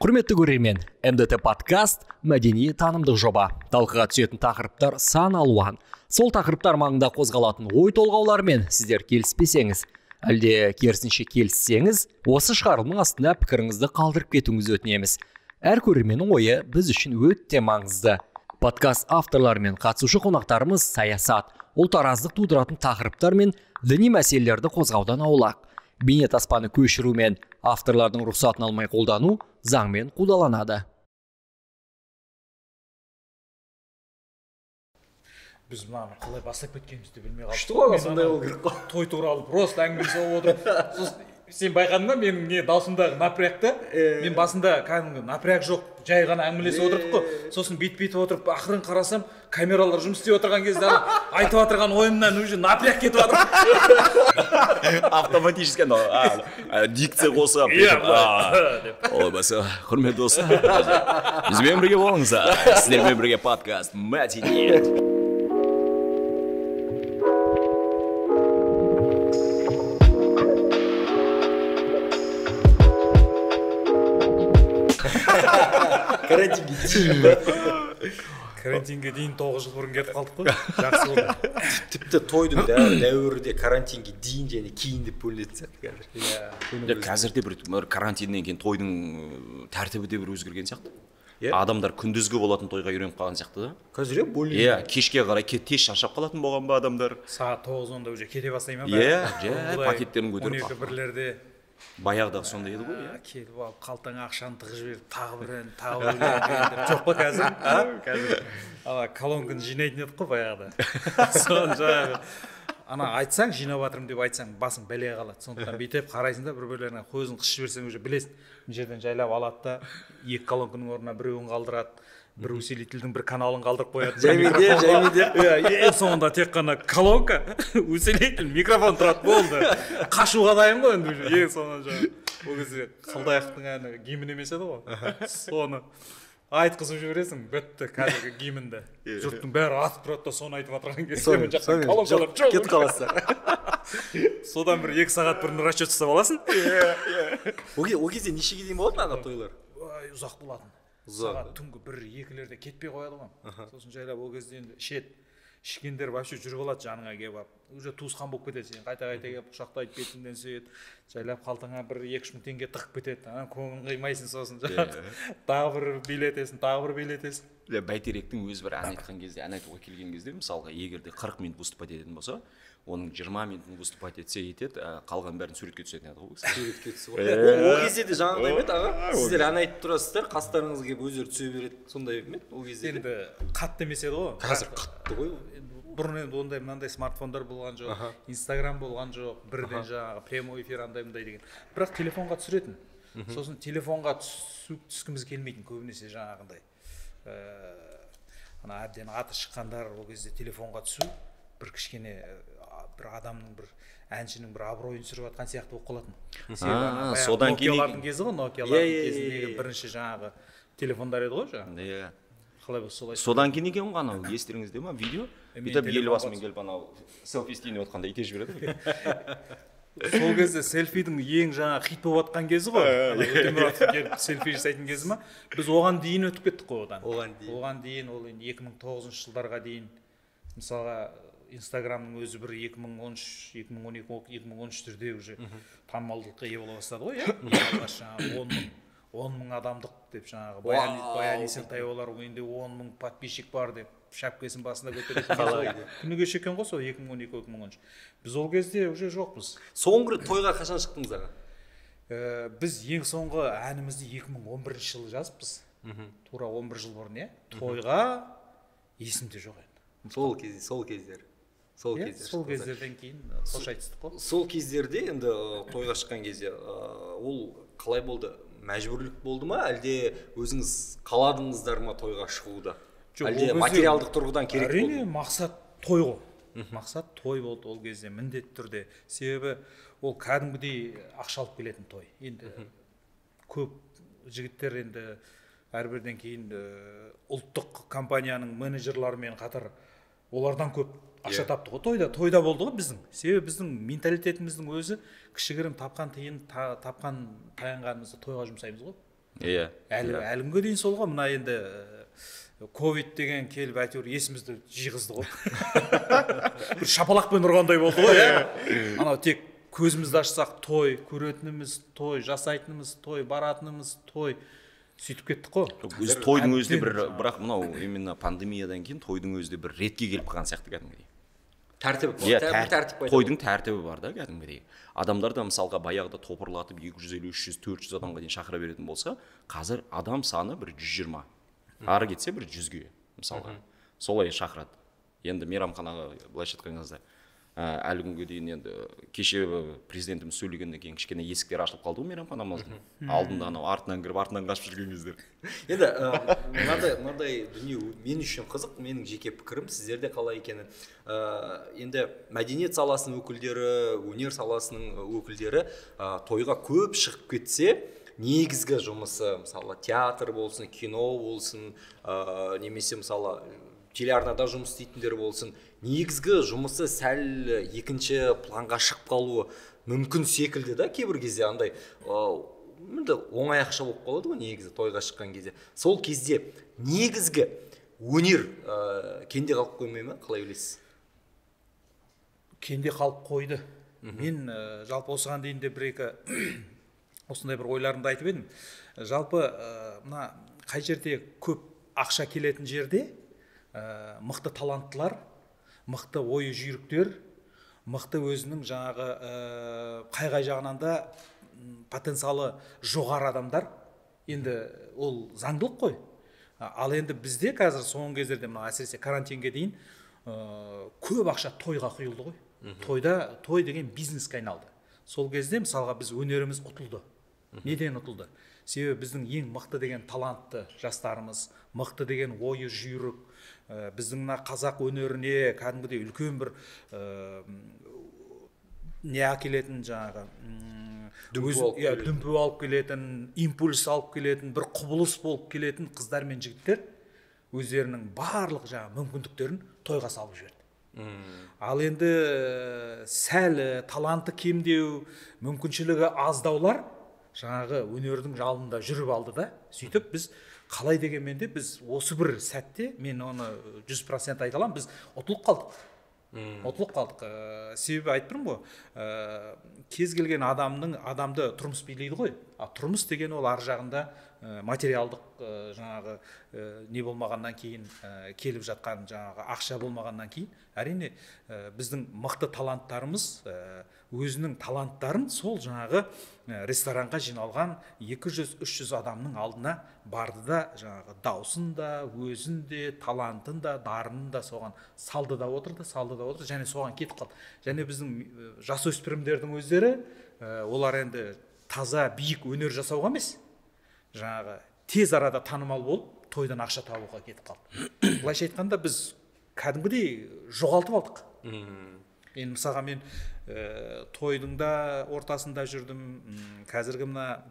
Құрметті көрермен, МДТ подкаст мәдени танымдық жоба. Талқыға түсетін тақырыптар сан алуан. Сол тақырыптар маңында қозғалатын ой толғаулармен сіздер келіспесеңіз, әлде керісінше келіссеңіз, осы шығарылымның астында пікіріңізді қалдырып кетуіңізді өтінеміз. Әр көрерменнің ойы біз үшін өте маңызды. Подкаст авторлары мен қатысушы қонақтарымыз саясат, ұлтараздық тудыратын тақырыптар мен діни мәселелерді қозғаудан аулақ. Бейнетаспаны көшіру мен авторлардың рұқсатын алмай қолдану заңмен қудаланады. Біз мынаны қалай бастап кеткенімізді білмей қалдық. Күшті ғой, сондай ол керек қой. Той туралы просто әңгімелесіп отырып. Сен байқадың ба менің не даусымдағы напрягты? Мен басында кәдімгі напряг жоқ, жай ғана әңгімелесіп отырдық қой. Сосын бет-бет отырып, ақырын қарасам, камералар жұмыс істеп отырған кезде айтып отырған ойымнан уже напряг кетіп жатыр. Автоматически дикция қосып, ой басы, құрметті достар, бізбен бірге болыңыздар. Сіздермен бірге подкаст мәдениет. Карантинге дейін 9 жыл бұрын кетіп қалдық қой. Жақсы болды. Тіпті тойдың дәуірі де карантинге дейін және кейін деп бөлінетін сияқты қазір. Қазірде бір карантиннен кейін тойдың тәртібі де бір өзгерген сияқты. Адамдар күндізгі болатын тойға үйреніп қалған сияқты да. Қазір бөлінген. Кешке қарай тез шаршап қалатын болған ба адамдар? Сағат 9-10-да уже кете бастаймын ба? Пакеттерін көтеріп. 12-1-лерде Баяғыдағы сондай еді ғой, келіп алып қалтаңа ақшаны тығып жіберіп, тағы бір жоқ па қазір? Қазір колонканы жинайтын едік қой баяғыда. Соны жаңағы айтсаң, жинап жатырмын деп айтсаң, басың бәлеге қалады. Сондықтан бүйтіп қарайсың да, бір-бірлеріне көзін қысып жіберсең уже білесің. Мына жерден жайлап алады да, 2 колонканың орнына біреуін қалдырады. Бір усилительдің бір каналын қалдырып қояды. Жаймеде. Ең соңында тек қана колонка, усилитель, микрофон тұрады, болды. Қашуға дайын ғой енді уже. Ең соңында жаңағы. Ол кезде Қалдаяқовтың әні гимн емес еді ғой. Соны айтқызып жібересің, бітті қазіргі гимнді. Жұрттың бәрі атып тұрады да соны айтып отырған кезде колонкалар жоқ. Кетіп қаласыздар. Содан бір 2 сағат бұрын расчет жасап аласың. Ол кезде нешеге дейін болады ана тойлар? Ұзақ болатын. Сағат түнгі 1-2-лерде кетпей қояды ғой. Сосын жайлап ол кезде енді ішкендер вообще жүріп алады жаныңа келіп алып. Уже туысқан болып кетеді, сен қайта-қайта келіп құшақтайды, бетіңден сүйеді. Жайлап қалтаңа 1-2 мың теңге тығып кетеді. Көңілін қимайсың сосын. Тағы бір билетесің. Бәйтеректің өзі бір ән айтқан кезде, ән айтуға келген кезде, мысалға, егерде 40 минут выступать ететін болса, оның 20 минутын выступать етсе етеді, қалған бәрін суретке түсетін еді ғой. Суретке түсіп ғой. Ол кезде де жаңағыдай ма еді аға? Сіздер ән айтып тұрасыздар, қастарыңыз келіп өздері түсе береді. Сондай ма еді ол кезде? Енді қатты емес еді ғой. Қазір қатты ғой. Бұрын енді ондай мынандай смартфондар болған жоқ, Инстаграм болған жоқ, бірден жаңағы прямой эфир андай-мындай деген. Бірақ телефонға түсіретін. Сосын телефонға түскіміз келмейтін көбінесе жаңағындай. Әбден аты шыққандар ол кезде телефонға түсу бір кішкене бір адамның бір әншінің бір абыройын түсіріп жатқан сияқты болып қалатын. Содан кейін Nokia'лардың кезі ғой, Nokia'лардың кезіндегі бірінші жаңағы телефондар еді ғой жаңағы. Қалай болса солай. Содан кейін екен ғана естеріңізде ма видео? Бүйтіп елбасымен келіп анау селфи істейін отқанда ите жібереді ғой. Сол кезде селфидің ең жаңа хит болып жатқан кезі ғой. Өтемұратов келіп селфи жасайтын кезі ма? Біз оған дейін өтіп кеттік қой одан. Оған дейін ол енді 2009 жылдарға дейін мысалға Инстаграмның өзі бір 2013, 2012, 2013-терде уже танымалдылыққа ие бола бастады ғой, алғаш жаңағы 10 мың адамдық деп жаңағы Баян Есентаевалар енді 10 мың подписчик бар деп шапкесін басында көтеретін. Күні кеше екен ғой сол 2012-2013. Біз ол кезде уже жоқпыз. Соңғы рет тойға қашан шықтыңыз аға? Біз ең соңғы әнімізді 2011 жылы жазыппыз. Тура 11 жыл бұрын, тойға есімде жоқ енді. Сол кездер. Сол кездерден кейін қош айтыстық қой. Сол кездерде енді тойға шыққан кезде ол қалай болды? Мәжбүрлік болды ма, әлде өзіңіз қаладыңыздар ма тойға шығуда? Әлде материалдық тұрғыдан керек болды? Әрине, мақсат той ғой. Мақсат той болды ол кезде міндетті түрде. Себебі ол кәдімгідей ақша алып келетін той. Енді көп жігіттер енді әрбірден кейін ұлттық компанияның менеджерларымен қатар олардан көп ақша тапты ғой. Тойда болды ғой біздің. Себебі біздің менталитетіміздің өзі кішігірім тапқан таянғанымызды тойға жұмсаймыз ғой. иә әлі күнге дейін сол ғой. Мына енді ковид деген келіп әйтеуір есімізді жиғызды ғой. Бір шапалақпен ұрғандай болды ғой. Анау тек көзімізді ашсақ той, көретініміз той, жасайтынымыз той, баратынымыз той, сөйтіп кеттік қой. Өз тойдың өзі де бірақ мынау именно пандемиядан кейін тойдың өзі де бір ретке келіп қалған сияқты кәдімгідей. Тәртіп тойдың тәртібі бар да кәдімгідей. Адамдар да мысалға баяғыда топырлатып 250, 300, 400 адамға дейін шақыра беретін болса, қазір адам саны бір 120. Ары кетсе бір 100-ге мысалға. Солай шақырады. Енді мейрамханаға былайша айтқан кезде әлі күнге дейін енді кеше президентіміз сөйлегеннен кейін кішкене есіктер ашылып қалды ғой мейрамханамыздың. Алдында анау артынан кіріп артынан қашып жүрген кездер. Енді мынандай дүние мен үшін қызық, менің жеке пікірім, сіздерде қалай екенін. Енді мәдениет саласының өкілдері, өнер саласының өкілдері тойға көп шығып кетсе, негізгі жұмысы, мысалы театр болсын, кино болсын, немесе мысалы телеарнада жұмыс істейтіндер болсын, негізгі жұмысы сәл екінші планға шығып қалуы мүмкін секілді да, кейбір кезде андай оңай ақша болып қалады ғой негізі тойға шыққан кезде. Сол кезде негізгі өнер кенде қалып қоймай ма, қалай ойлайсыз? Кенде қалып қойды. Мен жалпы осыған дейін де бір-екі осындай бір ойларымды айтып едім. Жалпы мына қай жерде көп ақша келетін жерде мықты таланттылар, мықты ойы жүйріктер, мықты өзінің жаңағы қай жағынан да потенциалы жоғары адамдар. Енді ол заңдылық қой. Ал енді бізде қазір соңғы кездерде мына әсіресе карантинге дейін көп ақша тойға құйылды ғой. Той деген бизнеске айналды. Сол кезде мысалға біз өнеріміз ұтылды. Неден ұтылды? Себебі біздің ең мықты деген талантты жастарымыз, мықты деген ойы жүйрік, біздің қазақ өнеріне кәдімгідей үлкен бір не әкелетін жаңағы дүмпу алып келетін, импульс алып келетін, бір құбылыс болып келетін қыздар мен жігіттер өздерінің барлық жаңағы мүмкіндіктерін тойға салып жіберді. Ал енді сәл таланты кемдеу, мүмкіншілігі аздаулар жаңағы өнердің жалында жүріп алды да, сөйтіп біз қалай дегенменде біз осы бір сәтте, мен оны 100% айта аламын, біз ұтылып қалдық. Себебі айтып тұрмын ғой, кез келген адамды тұрмыс билейді ғой. Тұрмыс деген ол ар жағында материалдық жаңағы не болмағаннан кейін, келіп жатқан жаңағы ақша болмағаннан кейін, әрине біздің мықты таланттарымыз өзінің таланттарын сол жаңағы ресторанға жиналған 200-300 адамның алдына барды да жаңағы даусын да, өзін де, талантын да, дарынын да соған салды да отырды, және соған кетіп қалды. Және біздің жасөспірімдердің өздері, олар енді таза биік өнер жасауға емес, жаңағы тез арада танымал болып, тойдан ақша табуға кетіп қалды. Былайша айтқанда біз кәдімгідей жоғалтып алдық. Енді мысалға мен тойдың да ортасында жүрдім. Қазіргі мына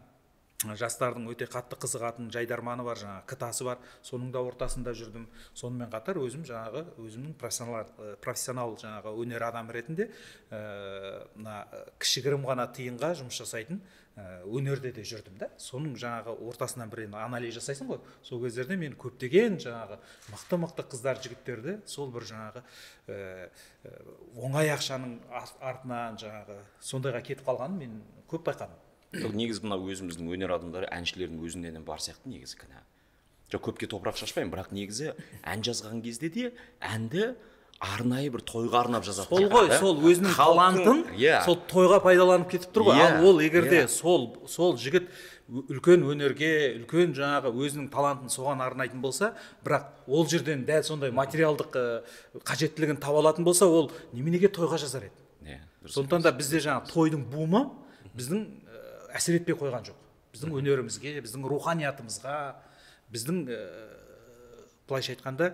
жастардың өте қатты қызығатын жайдарманы бар, жаңағы кытасы бар, соның да ортасында жүрдім. Сонымен қатар өзімнің профессионал жаңағы өнер адамы ретінде мына кішігірім ғана тиынға жұмыс жасайтын өнерде де жүрдім да. Соның жаңағы ортасынан бір анализ жасайсың ғой. Сол кездерде мен көптеген жаңағы мықты қыздар, жігіттерді сол бір жаңағы оңай ақшаның артынан жаңағы сондайға кетіп қалғанын мен көп байқадым. Негізі мына өзіміздің өнер адамдары әншілердің өзінен бар сияқты негізі кінә. Көпке топырақ шашпаймын, бірақ негізі ән жазған кезде де әнді арнайы бір тойға арнап жазады. Сол ғой, сол өзінің талантын сол тойға пайдаланып кетіп тұр ғой. Ал ол егерде сол жігіт үлкен өнерге, үлкен жаңағы өзінің талантын соған арнайтын болса, бірақ ол жерден дәл сондай материалдық қажеттілігін таба алатын болса, ол неменеге тойға жазар еді. Сондықтан да бізде жаңағы тойдың буымы біздің әсер етпей қойған жоқ. Біздің өнерімізге, біздің руханиятымызға, біздің былайша айтқанда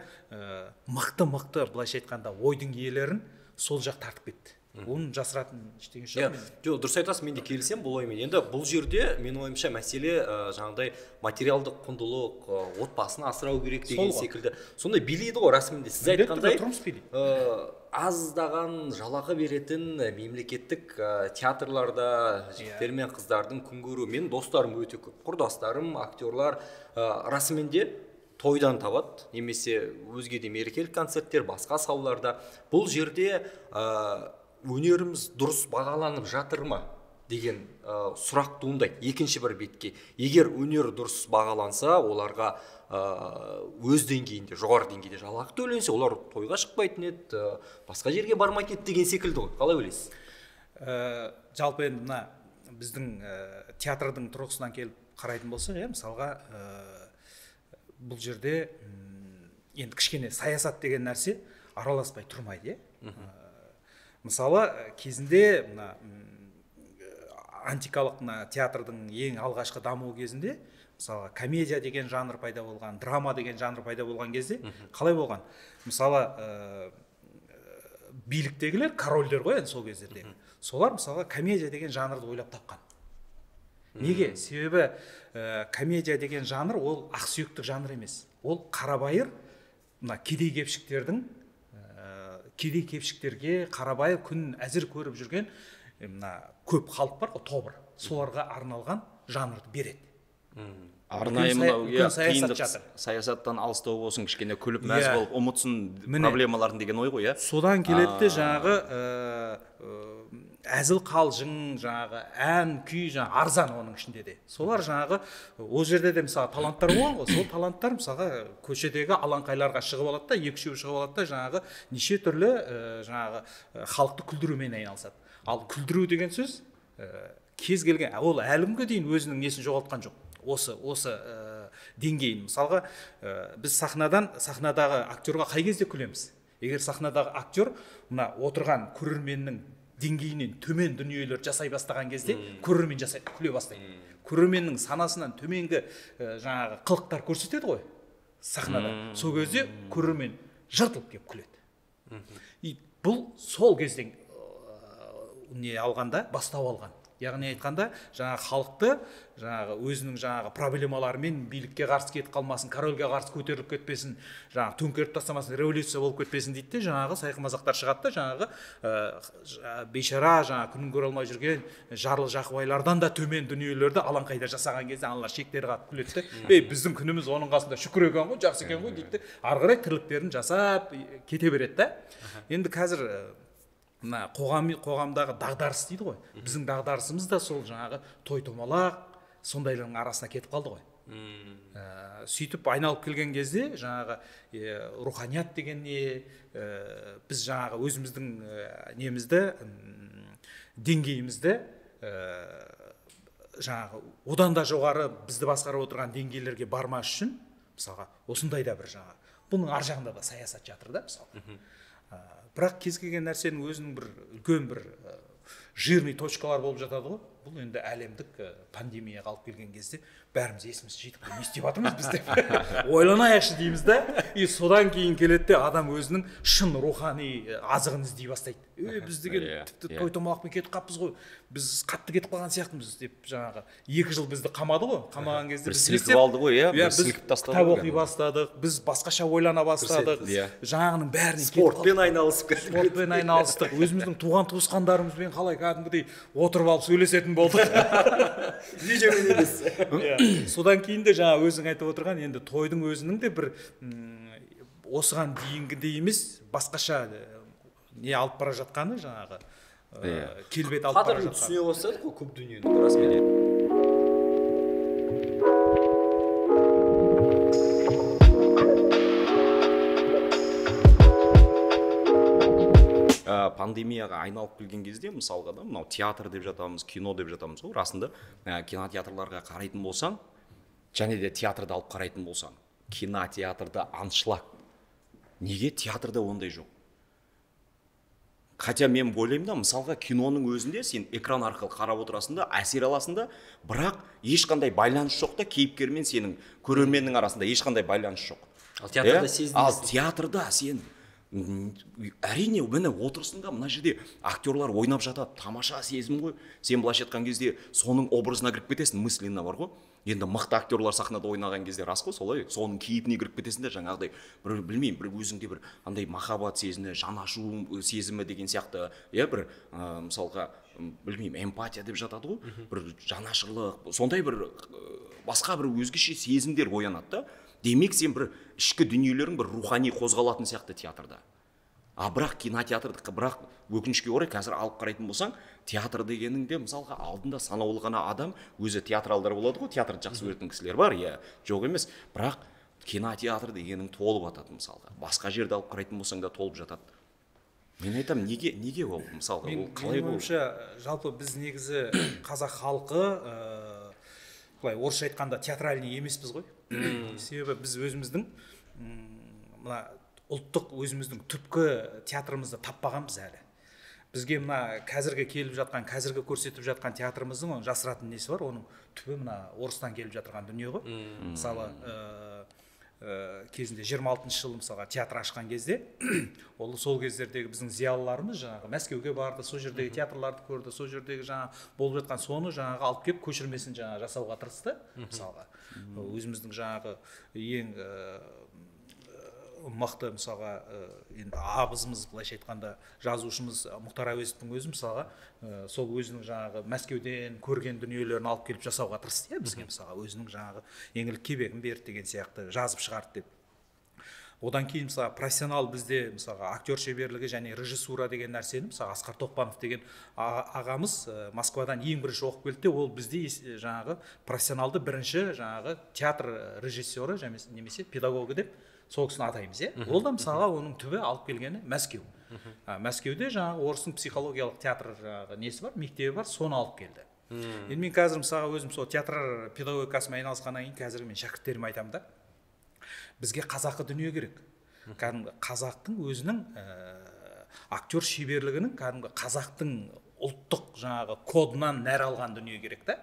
мықты былайша айтқанда ойдың иелерін сол жақ тартып кетті. оны жасыратын ештеңе Иә, жоқ. жоқ, дұрыс айтасың, мен де келісемін бұл оймен. Енді бұл жерде менің ойымша мәселе жаңағыдай материалдық құндылық, отбасын асырау керек деген секілді. Сондай билейді ғой расымен. Сіз айтқандай аздаған жалақы беретін мемлекеттік театрларда жігіттер мен қыздардың күн көру. Мен достарым өте көп, құрдастарым, актерлар расымен де тойдан табады, немесе өзге де мерекелік концерттер, басқа салаларда. Бұл жерде өнеріміз дұрыс бағаланып жатыр ма деген сұрақ туындайды екінші бір бетке. Егер өнер дұрыс бағаланса, оларға өз деңгейінде, жоғары деңгейде жалақы төленсе, олар тойға шықпайтын еді, басқа жерге бармайтын еді деген секілді ғой. Қалай ойлайсыз? Жалпы енді мына біздің театрдың тұрғысынан келіп қарайтын болсақ, мысалға бұл жерде енді кішкене саясат деген нәрсе араласпай тұрмайды. Мысалы кезінде мына антикалық театрдың ең алғашқы дамуы кезінде, мысалы комедия деген жанр пайда болған, драма деген жанр пайда болған кезде қалай болған? Мысалы биліктегілер, корольдер ғой енді сол кездерде. Солар мысалға комедия деген жанрды ойлап тапқан. Неге? Себебі комедия деген жанр ол ақсүйектік жанр емес. Ол қарабайыр мына кедей кепшіктерге қарабайыр күн әзір көріп жүрген көп халық бар ғой, тобыр. Соларға арналған жанрды береді. Арнайы мынау қиындық саясаттан алыстау болсын, кішкене күліп мәз болып ұмытсын проблемаларын деген ой ғой, Содан келеді жаңағы әзіл қалжың, жаңағы ән, күй, арзан оның ішінде де. Солар жаңағы ол жерде де мысалы таланттар болған ғой, сол таланттар мысалға көшедегі алаңқайларға шығып алады да, екі-үшеу шығып алады да, жаңағы неше түрлі жаңағы халықты күлдірумен айналысады. Ал күлдіру деген сөз кез келген, ол әлі күнге дейін өзінің несін жоғалтқан жоқ. Осы деңгейін. Мысалға біз сахнадағы актерға қай кезде күлеміз? Егер сахнадағы актер мына отырған көрерменнің деңгейінен төмен дүниелер жасай бастаған кезде көрермен күле бастайды. Көрерменнің санасынан төменгі жаңағы қылықтар көрсетеді ғой сахнада. Сол кезде көрермен жыртылып келіп күледі. Бұл сол кезден бастау алған. Яғни айтқанда, жаңағы халықты, жаңағы өзінің жаңағы проблемаларымен билікке қарсы кетіп қалмасын, корольге қарсы көтеріліп кетпесін, жаңағы төңкеріп тастамасын, революция болып кетпесін дейді де, жаңағы сайқымазақтар шығады да, жаңағы бейшара, жаңағы күнін көре алмай жүрген жарлы жақыбайлардан да төмен дүниелерді алаңқайда жасаған кезде аналар шектері қатып күледі де, біздің күніміз оның қасында шүкір екен ғой, жақсы екен ғой дейді де, ары қарай тірліктерін жасап кете береді да. Енді қазір мына қоғамдағы дағдарыс дейді ғой. Біздің дағдарысымыз да сол жаңағы той-томалақ сондайлардың арасына кетіп қалды ғой. Сөйтіп айналып келген кезде жаңағы руханият деген не, біз жаңағы өзіміздің немізді, деңгейімізді жаңағы одан да жоғары бізді басқарып отырған деңгейлерге бармас үшін, мысалға осындай да бір жаңағы, бұның ар жағында да саясат жатыр да мысалға. Бірақ кез келген нәрсенің өзінің бір үлкен бір жирный точкалар болып жатады ғой. Бұл енді әлемдік пандемияға алып келген кезде бәріміз есіміз жидік, не істеп жатырмыз біз деп ойланайықшы дейміз да. И содан кейін келеді де адам өзінің шын рухани азығын іздей бастайды. Біз деген тіпті той-томалақпен кетіп қалыппыз ғой. Біз қатты кетіп қалған сияқтымыз деп жаңағы 2 жыл бізді қамады ғой. Қамаған кезде біз сілкіп алды ғой, біз кітап оқи бастадық, біз басқаша ойлана бастадық. Жаңағының бәріне спортпен айналысып кеттік. Спортпен айналыстық. Өзіміздің туған туысқандарымызбен қалай кәдімгідей отырып алып сөйлесетін болдық. Видеомен емес. Содан кейін де жаңа өзің айтып отырған енді тойдың өзінің де бір осыған дейінгідей емес басқаша не алып бара жатқаны жаңағы келбет алып бара жатқаны. Түсіне бастадық қой көп дүниені расымен. Пандемияға айналып келген кезде мысалға да мынау театр деп жатамыз, кино деп жатамыз ғой. Расында кинотеатрларға қарайтын болсаң, және де театрды алып қарайтын болсаң, кинотеатрда аншлаг. Неге театрда ондай жоқ? Хотя мен ойлаймын да, мысалға киноның өзінде сен экран арқылы қарап отырасың да, әсер аласың да, бірақ ешқандай байланыс жоқ та, кейіпкер мен сенің көрерменнің арасында ешқандай байланыс жоқ. Ал театрда сезінесің. Ал театрда сен әрине міне отырысында мына жерде актерлар ойнап жатады, тамаша сезім ғой. Сен былайша айтқан кезде соның образына кіріп кетесің, мысленно бар ғой. Енді мықты актерлар сахнада ойнаған кезде рас қой, солай соның кейпіне кіріп кетесің де жаңағыдай бір білмеймін, бір өзіңде бір андай махаббат сезімі, жанашу сезімі деген сияқты, иә, бір мысалға білмеймін, эмпатия деп жатады ғой, бір жанашырлық, сондай бір басқа бір өзгеше сезімдер оянады да. Демек сен бір ішкі дүниелерің бір рухани қозғалатын сияқты театрда. Бірақ кинотеатрды, бірақ өкінішке орай қазір алып қарайтын болсаң, театр дегеніңде мысалға алдында санаулы ғана адам, өзі театралдар болады ғой, театрды жақсы көретін кісілер бар, иә, жоқ емес, бірақ кинотеатр дегенің толып жатады мысалға. Басқа жерді алып қарайтын болсаң да толып жатады. Мен айтамын, неге ол мысалға, ол қалай ол? Жалпы біз негізі қазақ халқы, былай орысша айтқанда театральный емеспіз ғой. Себебі біз өзіміздің мына ұлттық өзіміздің түпкі театрымызды таппағанбыз әлі. Бізге мына қазіргі келіп жатқан, қазіргі көрсетіп жатқан театрымыздың оның жасыратын несі бар, оның түбі мына орыстан келіп жатырған дүние ғой. Мысалы, кезінде 26-шы жылы мысалға театр ашқан кезде, ол сол кездердегі біздің зиялыларымыз жаңағы Мәскеуге барды, сол жердегі театрларды көрді, сол жердегі жаңағы болып жатқан соны жаңағы алып келіп көшірмесін жаңағы жасауға тырысты. Мысалға, өзіміздің жаңағы ең мықты мысалға енді абызымыз былайша айтқанда жазушымыз Мұхтар Әуезовтің өзі мысалға сол өзінің жаңағы Мәскеуден көрген дүниелерін алып келіп жасауға тырысты, иә, бізге мысалға өзінің жаңағы еңлік кебегін берді деген сияқты жазып шығарды деп. Одан кейін мысалға профессионал бізде мысалға актер шеберлігі және режиссура деген нәрсені мысалға Асқар Тоқпанов деген ағамыз Москвадан ең бірінші оқып келді де, ол бізде жаңағы профессионалды бірінші жаңағы театр режиссері немесе педагогы деп сол кісіні атаймыз, иә. Ол да мысалға оның түбі алып келгені Мәскеу. Мәскеуде жаңағы орыстың психологиялық театр жаңағы несі бар, мектебі бар, соны алып келді. Енді мен қазір мысалға өзім сол театр педагогикасымен айналысқаннан кейін қазір мен шәкірттеріме айтамын да, бізге қазақы дүние керек. Кәдімгі қазақтың өзінің актер шеберлігінің, кәдімгі қазақтың ұлттық жаңағы кодынан нәр алған дүние керек та.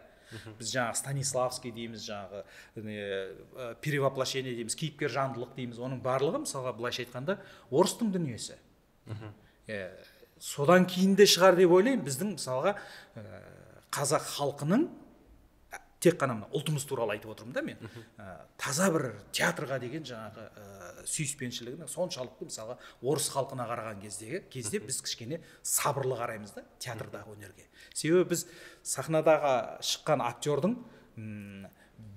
Біз жаңағы Станиславский дейміз, жаңағы перевоплощение дейміз, кейіпкер жандылық дейміз, оның барлығы мысалға былайша айтқанда орыстың дүниесі. Содан кейін де шығар деп ойлаймын, біздің мысалға қазақ халқының тек қана ұлтымыз туралы айтып отырмын да мен. Таза бір театрға деген жаңағы сүйіспеншілігінің соншалықты мысалға орыс халқына қараған кезде біз кішкене сабырлы қараймыз да театрдағы өнерге. Себебі біз сахнадағы шыққан актердің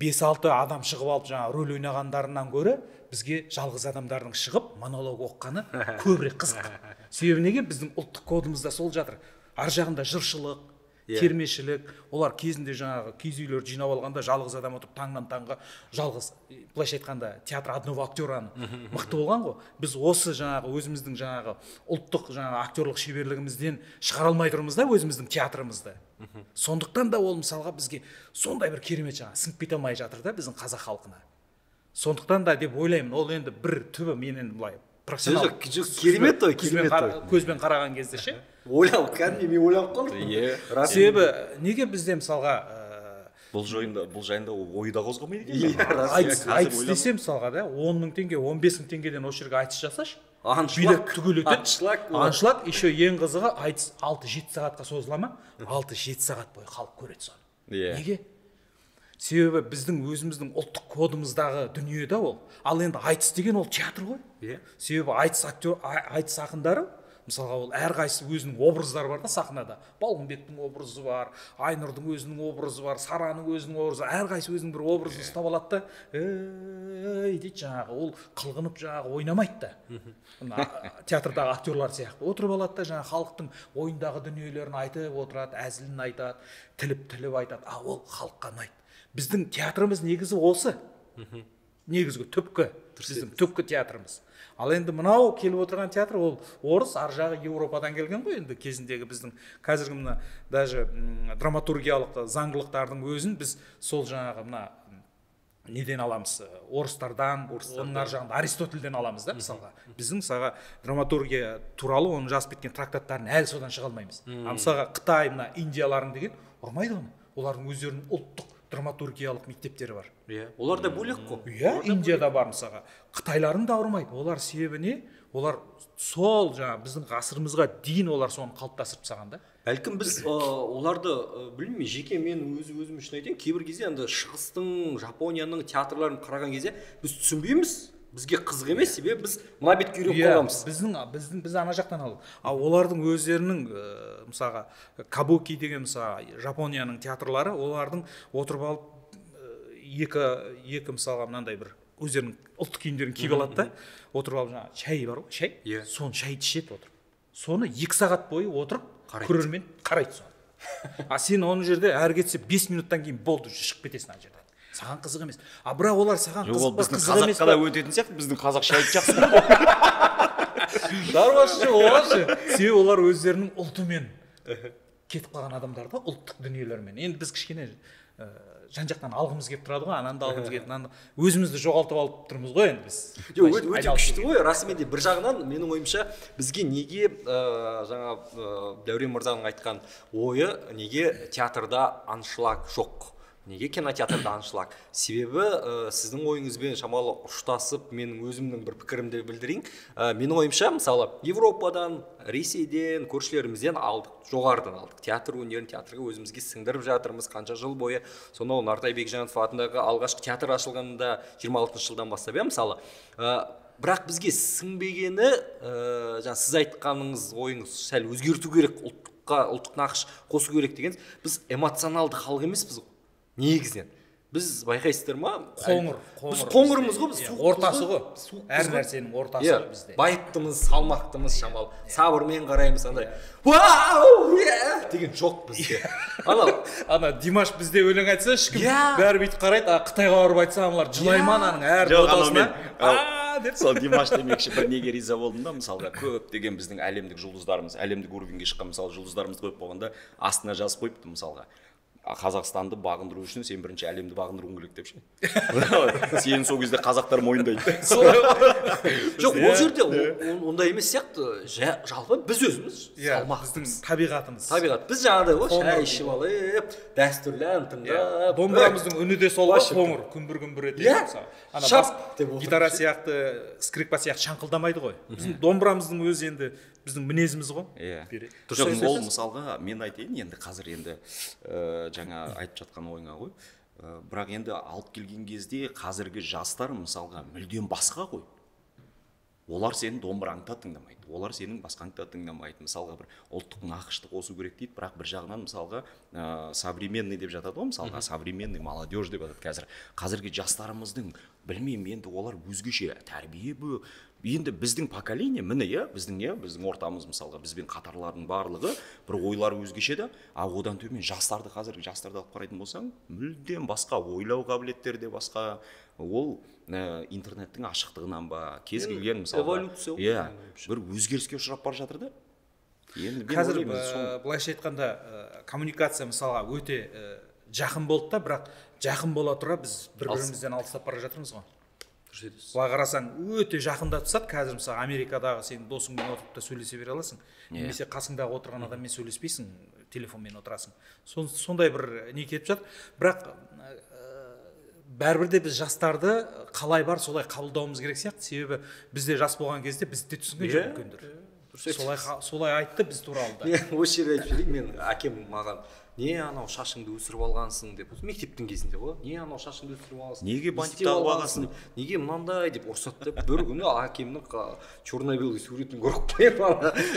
5-6 адам шығып алып жаңа рөл ойнағандарынан гөрі бізге жалғыз адамдардың шығып монолог оққаны көбірек қызық. Себебі неге? Біздің ұлттық кодымызда сол жатыр. Ар жағында жыршылық, термешілік, олар кезінде жаңағы киіз үйлерді жинап алғанда жалғыз адам отырып таңнан таңға жалғыз, былайша айтқанда театр одного актераны мықты болған ғой. Біз осы жаңағы өзіміздің жаңағы ұлттық жаңағы актерлық шеберлігімізден шығара алмай тұрмыз да өзіміздің театрымызды. Сондықтан да ол мысалға бізге сондай бір керемет жаңағы сіңіп кете алмай жатыр да біздің қазақ халқына. Сондықтан да деп ойлаймын, ол енді бір түбі менен былай профессионал керемет той, көзбен қараған кезде ше. Кәдімгі мен ойланып қалдым. Себебі неге бізде мысалға бұл жайында ойда қозғамайды екен. Айтыс десе мысалға да 10 000 теңге, 15 000 теңгеден осы жерге айтыс жасашы. Билет түгел өтеді. Аншлаг, еще ең қызығы айтыс 6-7 сағатқа созыла ма? 6-7 сағат бойы халық көреді соны. Неге? Себебі біздің өзіміздің ұлттық кодымыздағы дүние да ол. Ал енді айтыс деген ол театр ғой. Себебі айтыс ақындары мысалға ол әрқайсысы өзінің образдары бар да сахнада. Балғынбектің образы бар, Айнұрдың өзінің образы бар, Сараның өзінің образы, әрқайсысы өзінің бір образын ұстап алады да, дейді жаңағы, ол қылғынып жаңағы ойнамайды да. Театрдағы актерлар сияқты отырып алады да жаңағы халықтың ойындағы дүниелерін айтып отырады, әзілін айтады, тіліп айтады. Ол халыққа ұнайды. Біздің театрымыз негізі осы. Негізгі түпкі, біздің түпкі театрымыз. Ал енді мынау келіп отырған театр ол орыс, ар жағы Еуропадан келген ғой. Енді кезіндегі біздің қазіргі мына даже драматургиялық заңдылықтардың өзін біз сол жаңағы мына неден аламыз, орыстардан, оның ар жағында Аристотельден аламыз да мысалға. Біздің мысалға драматургия туралы оның жазып кеткен трактаттарын әлі содан шыға алмаймыз. Мысалға Қытай, мына Индиялардың деген ұрмайды оны. Олардың өздерінің ұлттық драматургиялық мектептері бар. Иә, олар да бөлек қой. Иә, Индияда бар мысалға. Қытайлардың да ауырмайды. Олар себебі не? Олар сол жаңа біздің ғасырымызға дейін олар соны қалыптастырып тастаған да. Бәлкім біз оларды білмеймін, жеке мен өзім үшін айтайын, кейбір кезде енді шығыстың, Жапонияның театрларын қараған кезде біз түсінбейміз, бізге қызық емес, себебі біз мына бетке үйреніп қалғанбыз. Біз ана жақтан алдық. Ал олардың өздерінің мысалға кабуки деген мысалға Жапонияның театрлары, олардың отырып алып екі мысалға мынандай бір өздерінің ұлттық киімдерін киіп алады да, отырып алып жаңағы шай бар ғой, шай, соны шайды ішеді отырып. Соны 2 сағат бойы отырып көрермен қарайды соны. А сен оның жерде әрі кетсе 5 минуттан кейін болды, шығып кетесің ана жерден. Саған қызық емес. А бірақ олар саған қызық па, қызық емес па? қазаққа да өтетін сияқты, біздің қазақ шайды жақсы көреді. Дарбашы оларшы. Себебі олар өздерінің ұлтымен кетіп қалған адамдар да, ұлттық дүниелермен. Енді біз кішкене жан-жақтан алғымыз келіп тұрады ғой, ананды алғымыз келіп, мынаны өзімізді жоғалтып алып тұрмыз ғой енді біз. Өте күшті ғой, расымен де бір жағынан менің ойымша бізге неге жаңа Дәурен мырзаның айтқан ойы, неге театрда аншлаг жоқ? Неге кинотеатрда аншлаг? Себебі сіздің ойыңызбен шамалы ұштасып, менің өзімнің бір пікірімді білдірейін. Менің ойымша, мысалы, Европадан, Ресейден, көршілерімізден алдық, жоғарыдан алдық. Театр өнерін театрға өзімізге сіңдіріп жатырмыз, қанша жыл бойы. Сонау Нартай Бекжанов атындағы алғашқы театр ашылғанында 26 жылдан бастап, мысалы. Бірақ бізге сіңбегені, сіз айтқаныңыз ойыңыз сәл өзгерту керек, ұлттық нақыш қосу керек деген, біз эмоционалды халық емеспіз. Негізінен біз байқайсыздар ма, біз қоңырмыз ғой, біз ортасы ғой, әр нәрсенің ортасы бізде. Байыптымыз, салмақтымыз, шамалы, сабырмен қараймыз, андай вау деген жоқ бізде. Ана Димаш бізде өлең айтса, ешкім бәрі бүйтіп қарайды, а Қытайға барып айтса, аналар жылайман аның әр додасына. Сол Димаш демекші бір неге риза болдым да, мысалға көптеген біздің әлемдік жұлдыздарымыз, әлемдік уровеньге шыққан мысалы жұлдыздарымыз көп болғанда астына жазып қойыпты мысалға. Қазақстанды бағындыру үшін сен бірінші әлемді бағындыруың керек деп ше. Сен сол кезде қазақтар мойындайды. Жоқ, ол жерде ондай емес сияқты. Жалпы біз өзіміз салмақтымыз. Табиғатымыз. Біз жаңағыдай ғой, шай ішіп алып, дәстүрлі ән тыңдап. Домбырамыздың үні де сол қоңыр, күмбір етеді. Гитара сияқты, скрипка сияқты шаңқылдамайды ғой. Біздің домбырамыздың өзі енді біздің мінезіміз ғой. Жоқ, ол мысалға мен айтайын, енді қазір енді жаңа айтып жатқан ойыңа ғой. Бірақ енді алып келген кезде қазіргі жастар мысалға мүлдем басқа ғой. Олар сенің домбыраңды да тыңдамайды, олар сенің басқаңды да тыңдамайды. Мысалға бір ұлттық нақышты қосу керек дейді, бірақ бір жағынан мысалға современный деп жатады ғой, мысалға современный молодежь деп жатады қазіргі жастарымыздың, білмеймін, енді олар өзгеше тәрбие енді біздің поколение, міне біздің ортамыз мысалға бізбен қатарлардың барлығы бір ойлар өзгеше де, одан төмен жастарды қазіргі жастарды алып қарайтын болсаң, мүлдем басқа, ойлау қабілеттері де басқа. Ол интернеттің ашықтығынан ба, кез келген мысалға бір өзгеріске ұшырап бара жатыр да. Қазір былайша айтқанда коммуникация мысалға өте жақын болды да, бірақ жақын бола тұра біз бір-бірімізден алыстап бара жатырмыз ғой. Былай қарасаң өте жақында тұрсады, қазір мысалы Америкадағы сенің досыңмен отырып та сөйлесе бере аласың, немесе қасыңдағы отырған адаммен сөйлеспейсің, телефонмен отырасың. Сондай бір не кетіп жатыр. Бірақ бәрібір де біз жастарды қалай бар солай қабылдауымыз керек сияқты. Себебі бізде жас болған кезде бізде түсінген жоқ үлкендер. Солай айтты біз туралы да. Осы жерде айтып жіберейін, мен әкем маған не анау шашыңды өсіріп алғансың деп, мектептің кезінде ғой, не анау шашыңды өсіріп алғансың, неге бантик тағып алғансың, неге мынандай деп ұрсады деп, бір күні әкемнің черно-белый суретін көріп қойып,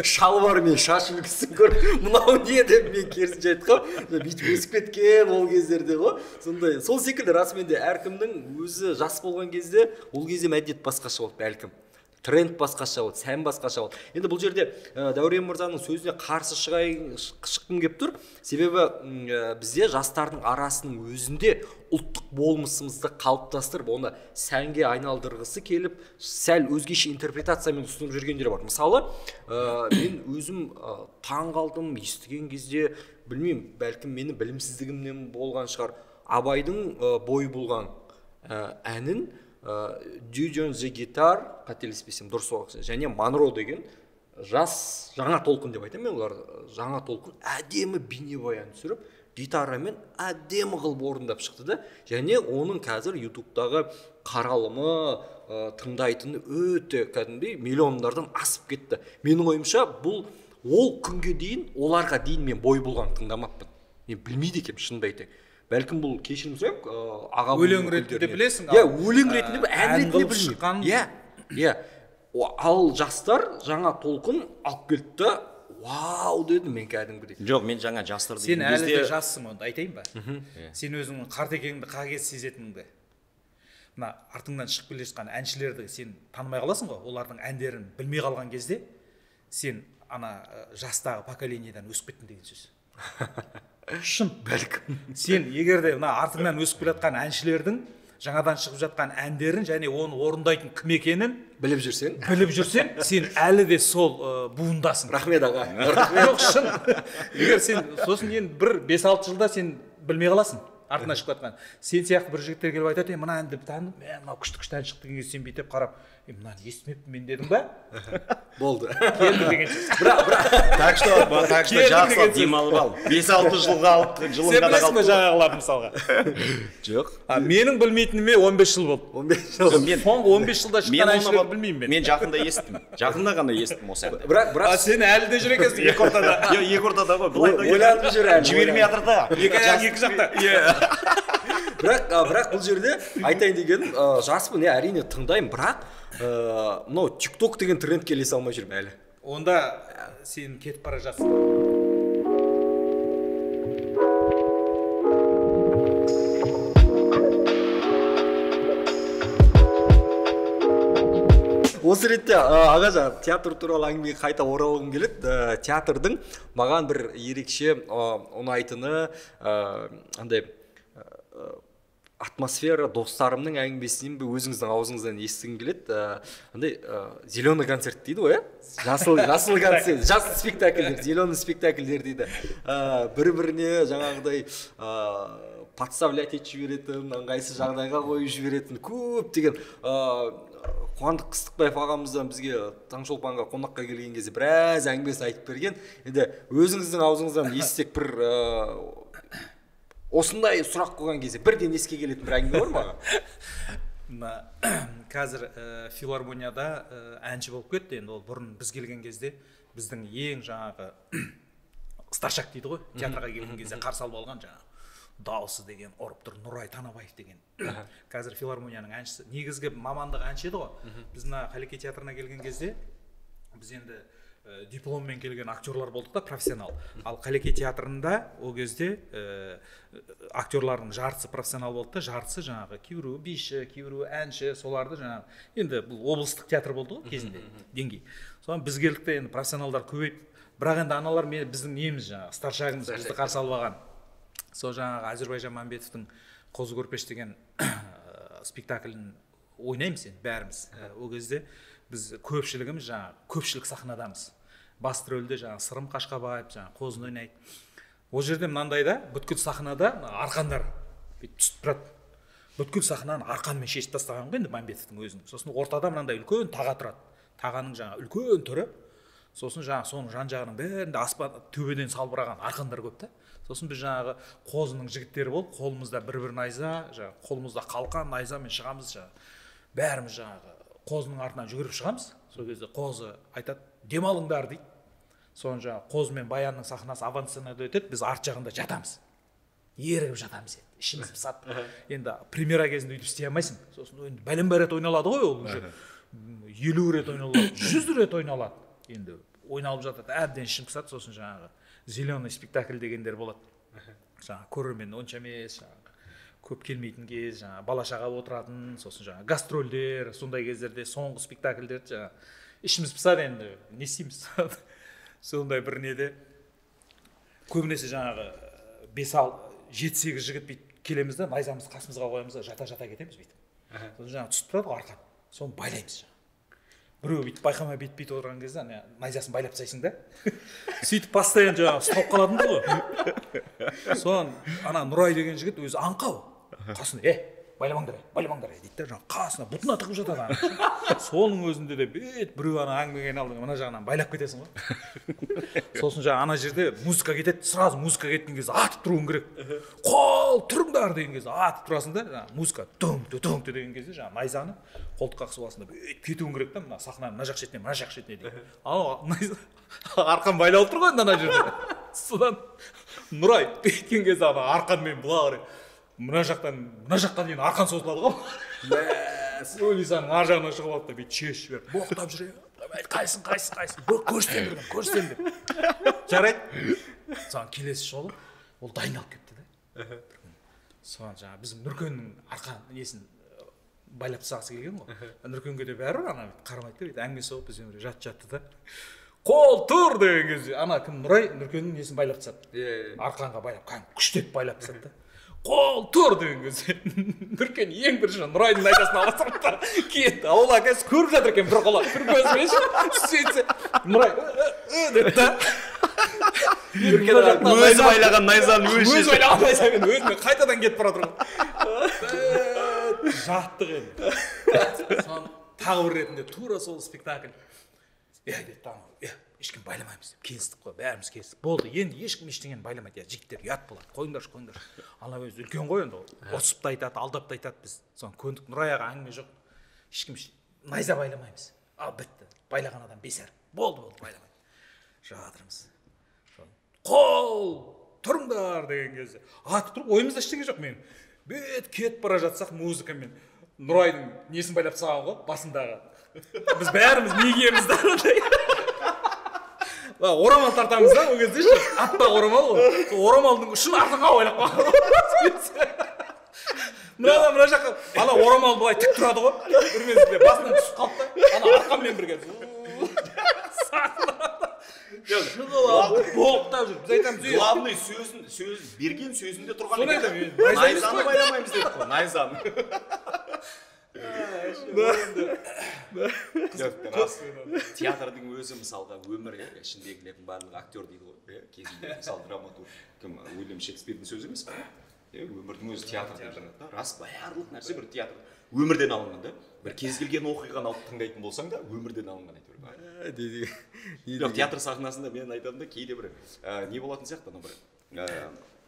шалбарымен шаш үлгісін көріп, мынау не деп мен керісінше айтқам, бүйтіп өсіп кеткен ол кездерде ғой. Сондай, сол секілді расымен де әркімнің өзі жас болған кезде, ол кезде мәдениет басқаша болды бәлкім. Тренд басқаша болды, сән басқаша болды. Енді бұл жерде Дәурен мырзаның сөзіне қарсы шыққым келіп тұр. Себебі бізде жастардың арасының өзінде ұлттық болмысымызды қалыптастырып, оны сәнге айналдырғысы келіп, сәл өзгеше интерпретациямен ұсынып жүргендер бар. Мысалы, мен өзім таң қалдым, естіген кезде, білмеймін, бәлкім мені білімсіздігімнен болған шығар, Абайдың бой бұлған әнін Дюден зе гитар, қателеспесем дұрыс оқысын, және Монро деген жаңа толқын деп айтамын мен, олар жаңа толқын әдемі бейнебаян түсіріп, гитарамен әдемі қылып орындап шықты да, және оның қазір ютубтағы қаралымы, тыңдайтыны өте кәдімгідей миллиондардан асып кетті. Менің ойымша бұл ол күнге дейін, оларға дейін мен бой бұлғанды тыңдамаппын. Мен білмейді екенмін, шынымды айтайын. Бәлкім бұл кешірім сұрайық, аға өлең ретінде білесің. Өлең ретінде, ән ретінде білмеймін. Ал жастар жаңа толқын алып келді, вау дедім мен кәдімгідей. Жоқ, мен жаңа жастар сен әлі де жассың, онда айтайын ба? Сен өзіңнің қарт екеніңді қағез сезетініңді. Мына артыңнан шығып келе жатқан әншілерді сен танымай қаласың ғой, олардың әндерін білмей қалған кезде сен ана жастағы поколениядан өсіп кеттің деген сөз. Шын. Бәлкім. Сен егерде мына артыңнан өсіп келе жатқан әншілердің жаңадан шығып жатқан әндерін және оны орындайтын кім екенін біліп жүрсең, сен әлі де сол буындасың. Рахмет аға. Жоқ, шын. Егер сен сосын енді бір 5-6 жылда сен білмей қаласың. Артына шығып жатқан. Сен сияқты бір жігіттер келіп айтады, мына әнді танып, мынау күшті ән шықты деген сен бүйтіп қарап, мынаны естімеппін мен дедің ба? Болды. Келді деген сөз. Так что жақсы демалып ал. 5-6 жылға алып, жылын сен білесің бе жаңағылар мысалға? Жоқ. Менің білмейтініме 15 жыл болды. 15 жыл. Соңғы 15 жылда шыққан әншілерді білмеймін мен. Мен жақында естім. Жақында ғана естім осы әнді. Бірақ сен әлі де жүр екенсің екі ортада. Екі ортада ғой. Ойланып жүр әлі. Жібермей жатыр да. Екі жақта. Бірақ бұл жерде айтайын дегенім, жаспын, әрине тыңдаймын, бірақ мынау TikTok деген трендке ілесе алмай жүрмін әлі. Онда сен кетіп бара жатсың. Осы ретте ағажа театр туралы әңгімеге қайта оралғым келеді. Театрдың маған бір ерекше ұнайтыны андай атмосфера, достарымның әңгімесінен бе өзіңіздің аузыңыздан естігім келеді. Андай зеленый концерт дейді ғой, жасыл концерт, жас спектакльдер, зеленый спектакльдер дейді. Бір-біріне жаңағыдай подставлять етіп жіберетін, ыңғайсыз жағдайға қойып жіберетін көп деген Қуандық Қыстықбаев ағамыздан бізге Таңшолпанға қонаққа келген кезде біраз әңгімесін айтып берген. Енді өзіңіздің аузыңыздан естісек бір осындай сұрақ қойған кезде бірден еске келетін бір әңгіме бар ма? Қазір филармонияда әнші болып кетті. Енді ол бұрын біз келген кезде біздің ең жаңағы старшак дейді ғой, театрға келген кезде қарсы алып алған жаңағы дауысы деген ұрып тұр, Нұрай Танабаев деген. Қазір филармонияның әншісі. Негізгі мамандығы әнші еді ғой. Біз мына Қалеке театрына келген кезде біз енді дипломмен келген актерлар болдық та, профессионал. Ал Қалеке театрында ол кезде актерлардың жартысы профессионал болды да, жартысы жаңағы кейбіреуі биші, кейбіреуі әнші, соларды жаңағы. Енді бұл облыстық театр болды ғой кезінде, деңгей. Содан біз келдік те, енді профессионалдар көбейіп, бірақ енді аналар біздің неміз жаңағы старшагымыз бізді қарсы алып алған. Сол жаңағы Әзірбайжан Мамбетовтің Қозы көрпеш деген спектаклін ойнаймыз енді бәріміз. Ол кезде біз көпшілігіміз жаңағы көпшілік сахнадамыз. Басты рөлде жаңағы Сырым Қашқабаев, жаңағы Қозыны ойнайды. Ол жерде мынандай да, бүткіл сахнада арқандар түсіп тұрады. Бүткіл сахнаны арқанмен шешіп тастаған ғой енді Мамбетовтың өзінің. Сосын ортада мынандай үлкен таға тұрады. Тағаның жаңағы үлкен түрі. Сосын жаңағы соның жан-жағының бәрінде аспан төбеден салбыраған арқандар көп та. Сосын біз жаңағы Қозының жігіттері болып, қолымызда бір найза, жаңағы қолымызда қалқан найзамен шығамыз жаңағы. Бәріміз жаңағы Қозының артынан жүгіріп шығамыз. Сол кезде Қозы айтады, демалыңдар дейді. Соны жаңағы Қозы мен Баянның сахнасы авансценада өтеді, біз арт жағында жатамыз. Ерігіп жатамыз енді, ішіміз пысады. Енді премьера кезінде өйтіп істей алмайсың. Сосын енді бәлен-бәр рет ойналады ғой ол уже. 50 рет ойналады, 100 рет ойналады. Енді ойналып жатады, әбден ішім пысады. Сосын жаңағы зеленый спектакль дегендер болады. Жаңағы көрермен онша емес, жаңағы көп келмейтін кез, жаңағы бала-шаға отыратын, сосын жаңағы гастрольдер, сондай кездерде соңғы спектакльдерді жаңағы ішіміз пысады енді, не істейміз? Сондай бір неде көбінесе жаңағы 5-7-8 жігіт бүйтіп келеміз да, найзамызды қасымызға қоямыз да, жата-жата кетеміз бүйтіп. Сосын жаңағы түсіп тұрады ғой арқан, соны байлаймыз жаңағы. Біреу бүйтіп байқамай бүйтіп отырған кезде найзасын байлап тастайсың да. Сөйтіп постоянно жаңағы ұстап қалатынды ғой. Соған ана Нұрай деген жігіт өзі аңқау. Қасында, байламаңдар дейді да, жаңағы қасына бұтына тығып жатады ана. Соның өзінде де біреу ана әңгімеге айналды, мына жағынан байлап кетесің ғой. Сосын жаңағы ана жерде музыка кетеді, сразу музыка кеткен кезде атып тұруың керек. Қол тұрыңдар деген кезде атып тұрасың да, жаңағы музыка дүң деген кезде жаңағы найзаны қолтыққа қысып аласың да, кетуің керек та, мына сахнаның мына жақ шетіне, мына жақ шетіне деген. Ал найза арқан байлаулы тұр ғой ана жерде. Содан Нұрай кеткен кезде ана арқанмен бұла қарай мына жақтан мына жаққа дейін арқан созылады ғой. Сөйлесің ар жағынан шығып алды да бүйтіп шешіп жіберді. Боқтап жүре. Қайсың. Көрсетемін деп. Жарайды. Соған келесі жолы ол дайындалып кетті да. Соған жаңағы біздің Нұркеннің арқан несін байлап тастағысы келген ғой. Нұркенге де бәрібір ана қарамайды да, әңгіме соғып бізбен жатты да. Қол тұр деген кезде ана кім Нұрай Нұркеннің несін байлап тастады. Арқанға байлап, күштеп байлап тастады да. Қол тұр деген кезде Нұркен ең бірінші Нұрайдың найзасын ала салды да кетті. Ауыл әкесі көріп жатыр екен бір көзімен сөйтсе Нұрай деді да. Өзі байлаған найзаны өзі байлаған найзамен өзімен қайтадан кетіп бара жатыр. Жаттық енді. Тағы бір ретінде тура сол спектакль. Деді ешкім байламаймыз деп келістік қой, бәріміз келістік. Болды, енді ешкім ештеңені байламайды. Жігіттер ұят болады. Қойыңдаршы. Ана өзі үлкен ғой енді, ұрсып та айтады, алдап та айтады біз. Соны көндік, Нұрай аға әңгіме жоқ. Ешкім найза байламаймыз. Ал бітті. Байлаған адам бесер. Болды, байламайды. Жатырмыз. Қол тұрыңдар деген кезде. Атып тұрып, ойымызда ештеңе жоқ мен. Бет кетіп бара жатсақ музыкамен Нұрайдың несін байлап тастаған ғой, басындағы. Біз бәріміз негеміз да. Орамал тартамыз да, ол кезде ше, аппақ орамал ғой. Орамалдың ұшын артыңа байлап қойған. Мына жаққа, ана орамал былай тік тұрады ғой. Бір мезгілде басынан түсіп қалды да, ана арқанмен бірге. Боқтап жүр. Біз айтамыз, главный сөз берген сөзінде тұрған екен. Найзаны байламаймыз дедік қой, найзаны. Театрдың өзі мысалға өмір ішіндегілердің барлығы актер дейді ғой. Кезінде мысалы драматург кім Уильям Шекспирдің сөзі емес пе? Өмірдің өзі театр деп жатады. Рас, барлық нәрсе бір театр. Өмірден алынған да. Бір кез келген оқиғаны алып тыңдайтын болсаң да, өмірден алынған әйтеуір. Жоқ, театр сахнасында мен айтамын да, кейде бір не болатын сияқты, бір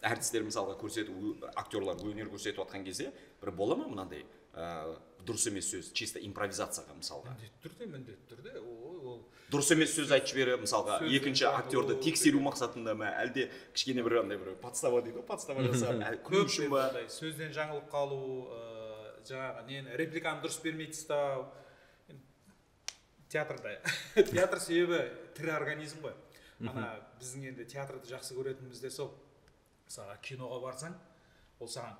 әртістер мысалға актерлар өнер көрсетіп жатқан кезде бір бола ма мынандай дұрыс емес сөз, чисто импровизацияға мысалға. Міндетті түрде. Дұрыс емес сөз айтып жіберіп, мысалға екінші актерді тексеру мақсатында ма, әлде кішкене бір андай бір подстава дейді ғой, подстава жасап, күлу үшін ба? Сөзден жаңылып қалу, жаңағы репликаны дұрыс бермей тастау. Театр себебі тірі организм ғой. Ана біздің енді театрды жақсы көретініміз де сол. Мысалға киноға барсаң, ол саған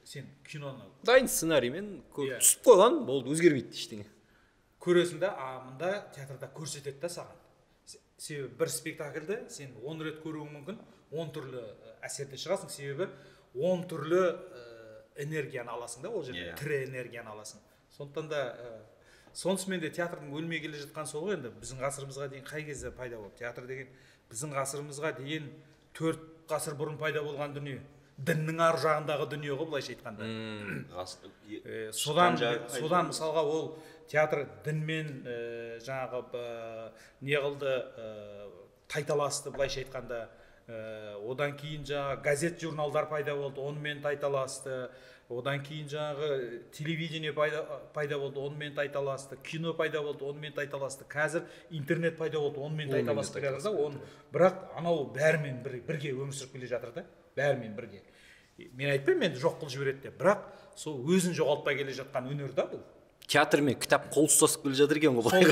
сен киноны дайын сценариймен түсіп қойған, болды, өзгермейді ештеңе. Көресің да, мында театрда көрсетеді да саған. Себебі бір спектакльді сен 10 рет көруің мүмкін, 10 түрлі әсерде шығасың, себебі 10 түрлі энергияны аласың да, ол жерде тірі энергияны аласың. Сондықтан да сонысымен де театрдың өлмей келе жатқан сол ғой. Енді біздің ғасырымызға дейін қай кезде пайда болды? Театр деген біздің ғасырымызға дейін 4 ғасыр бұрын пайда болған дүние. Діннің ар жағындағы дүние ғой, былайша айтқанда. Содан мысалға ол театр дінмен жаңағы не қылды, тайталасты, былайша айтқанда. Одан кейін жаңағы газет журналдар пайда болды, онымен тайталасты. Одан кейін жаңағы телевидение пайда болды, онымен тайталасты. Кино пайда болды, онымен тайталасты. Қазір интернет пайда болды, онымен тайталасты. Бірақ анау бәрімен бірге өмір сүріп келе жатыр да, бәрімен бірге. Мен айтпаймын, енді жоқ қылып жібереді деп, бірақ сол өзін жоғалтпай келе жатқан өнер да бұл. Театр мен кітап қол ұстасып келе жатыр екен ғой.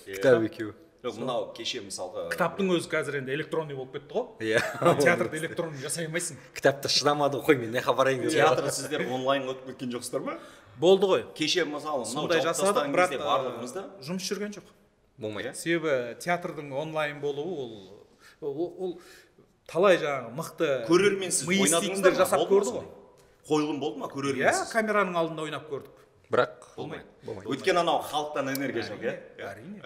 Кітап екеуі. Мынау кеше мысалға кітаптың өзі қазір енді электронный болып кетті ғой. Театрды электронный жасай алмайсың. Кітапта шыдамады ғой, мен не хабарайын. Театрды сіздер онлайн өтіп кеткен жоқсыздар ма? Болды ғой. Кеше мысалы сондай жасадық, бірақ барлығымызда жұмыс жүрген жоқ. Болмайды. Себебі театрдың онлайн болуы ол талай жаңағы мықты көрерменсіз ойнадыңыздар жасап көрді ғой. Қойылым болды ма көрерменсіз? Камераның алдында ойнап көрдік. Бірақ болмайды. Өйткені анау халықтан энергия жоқ, әрине.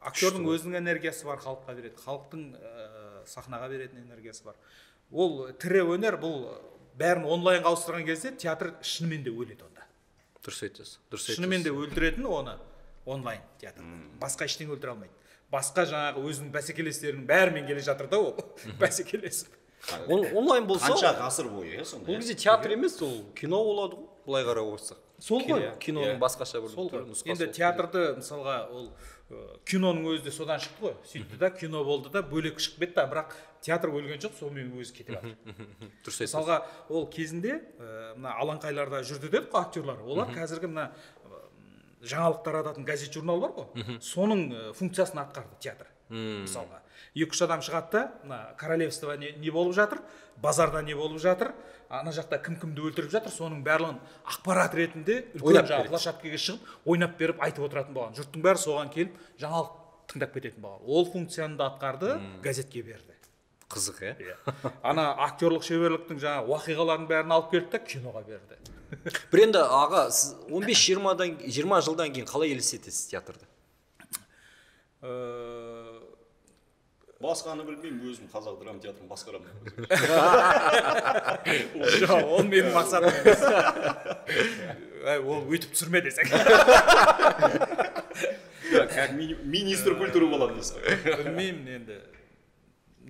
Актердің өзінің энергиясы бар, халыққа береді. Халықтың сахнаға беретін энергиясы бар. Ол тірі өнер, бұл бәрін онлайнға ауыстырған кезде театр шынымен де өледі онда. Дұрыс айтасыз. Дұрыс айтасыз. Шынымен де өлтіретін оны онлайн театр. Басқа ештеңе өлтіре алмайды. Басқа жаңағы өзінің бәсекелестерінің бәрімен келе жатыр да ол бәсекелесіп. Онлайн болса, қанша ғасыр бойы сонда. бұл кезде театр емес, ол кино болады ғой. Былай қарап отырсақ. Сол ғой. Киноның басқаша бір нұсқасы. Енді театрды мысалға ол киноның өзі де содан шықты ғой. Сөйтті да кино болды да бөлек шығып кетті, бірақ театр өлген жоқ, сонымен өзі кетіп жатыр. Дұрыс айтасыз. Мысалға ол кезінде мына алаңқайларда жүрді дедік қой актерлар. Олар қазіргі мына жаңалықтар ататын газет журнал бар ғой. Соның функциясын атқарды театр. Мысалға 2-3 адам шығады да, мына королевство не болып жатыр, базарда не болып жатыр, ана жақта кім-кімді өлтіріп жатыр, соның барлығын ақпарат ретінде үлкен жаңағы площадкаға шығып ойнап беріп айтып отыратын болған. Жұрттың бәрі соған келіп жаңалық тыңдап кететін болған. Ол функцияны да атқарды, газетке берді. Қызық, Ана актерлық шеберліктің жаңағы уақиғалардың бәрін алып келді да киноға берді. Бір енді аға, сіз 15-20 жылдан кейін қалай елестетесіз театрды? Басқаны білмеймін, өзім қазақ драма театрын басқарамын. Ол менің мақсатым емес. Ол өйтіп түсірме десең. Как министр культуры боламын дейсіз. Білмеймін енді.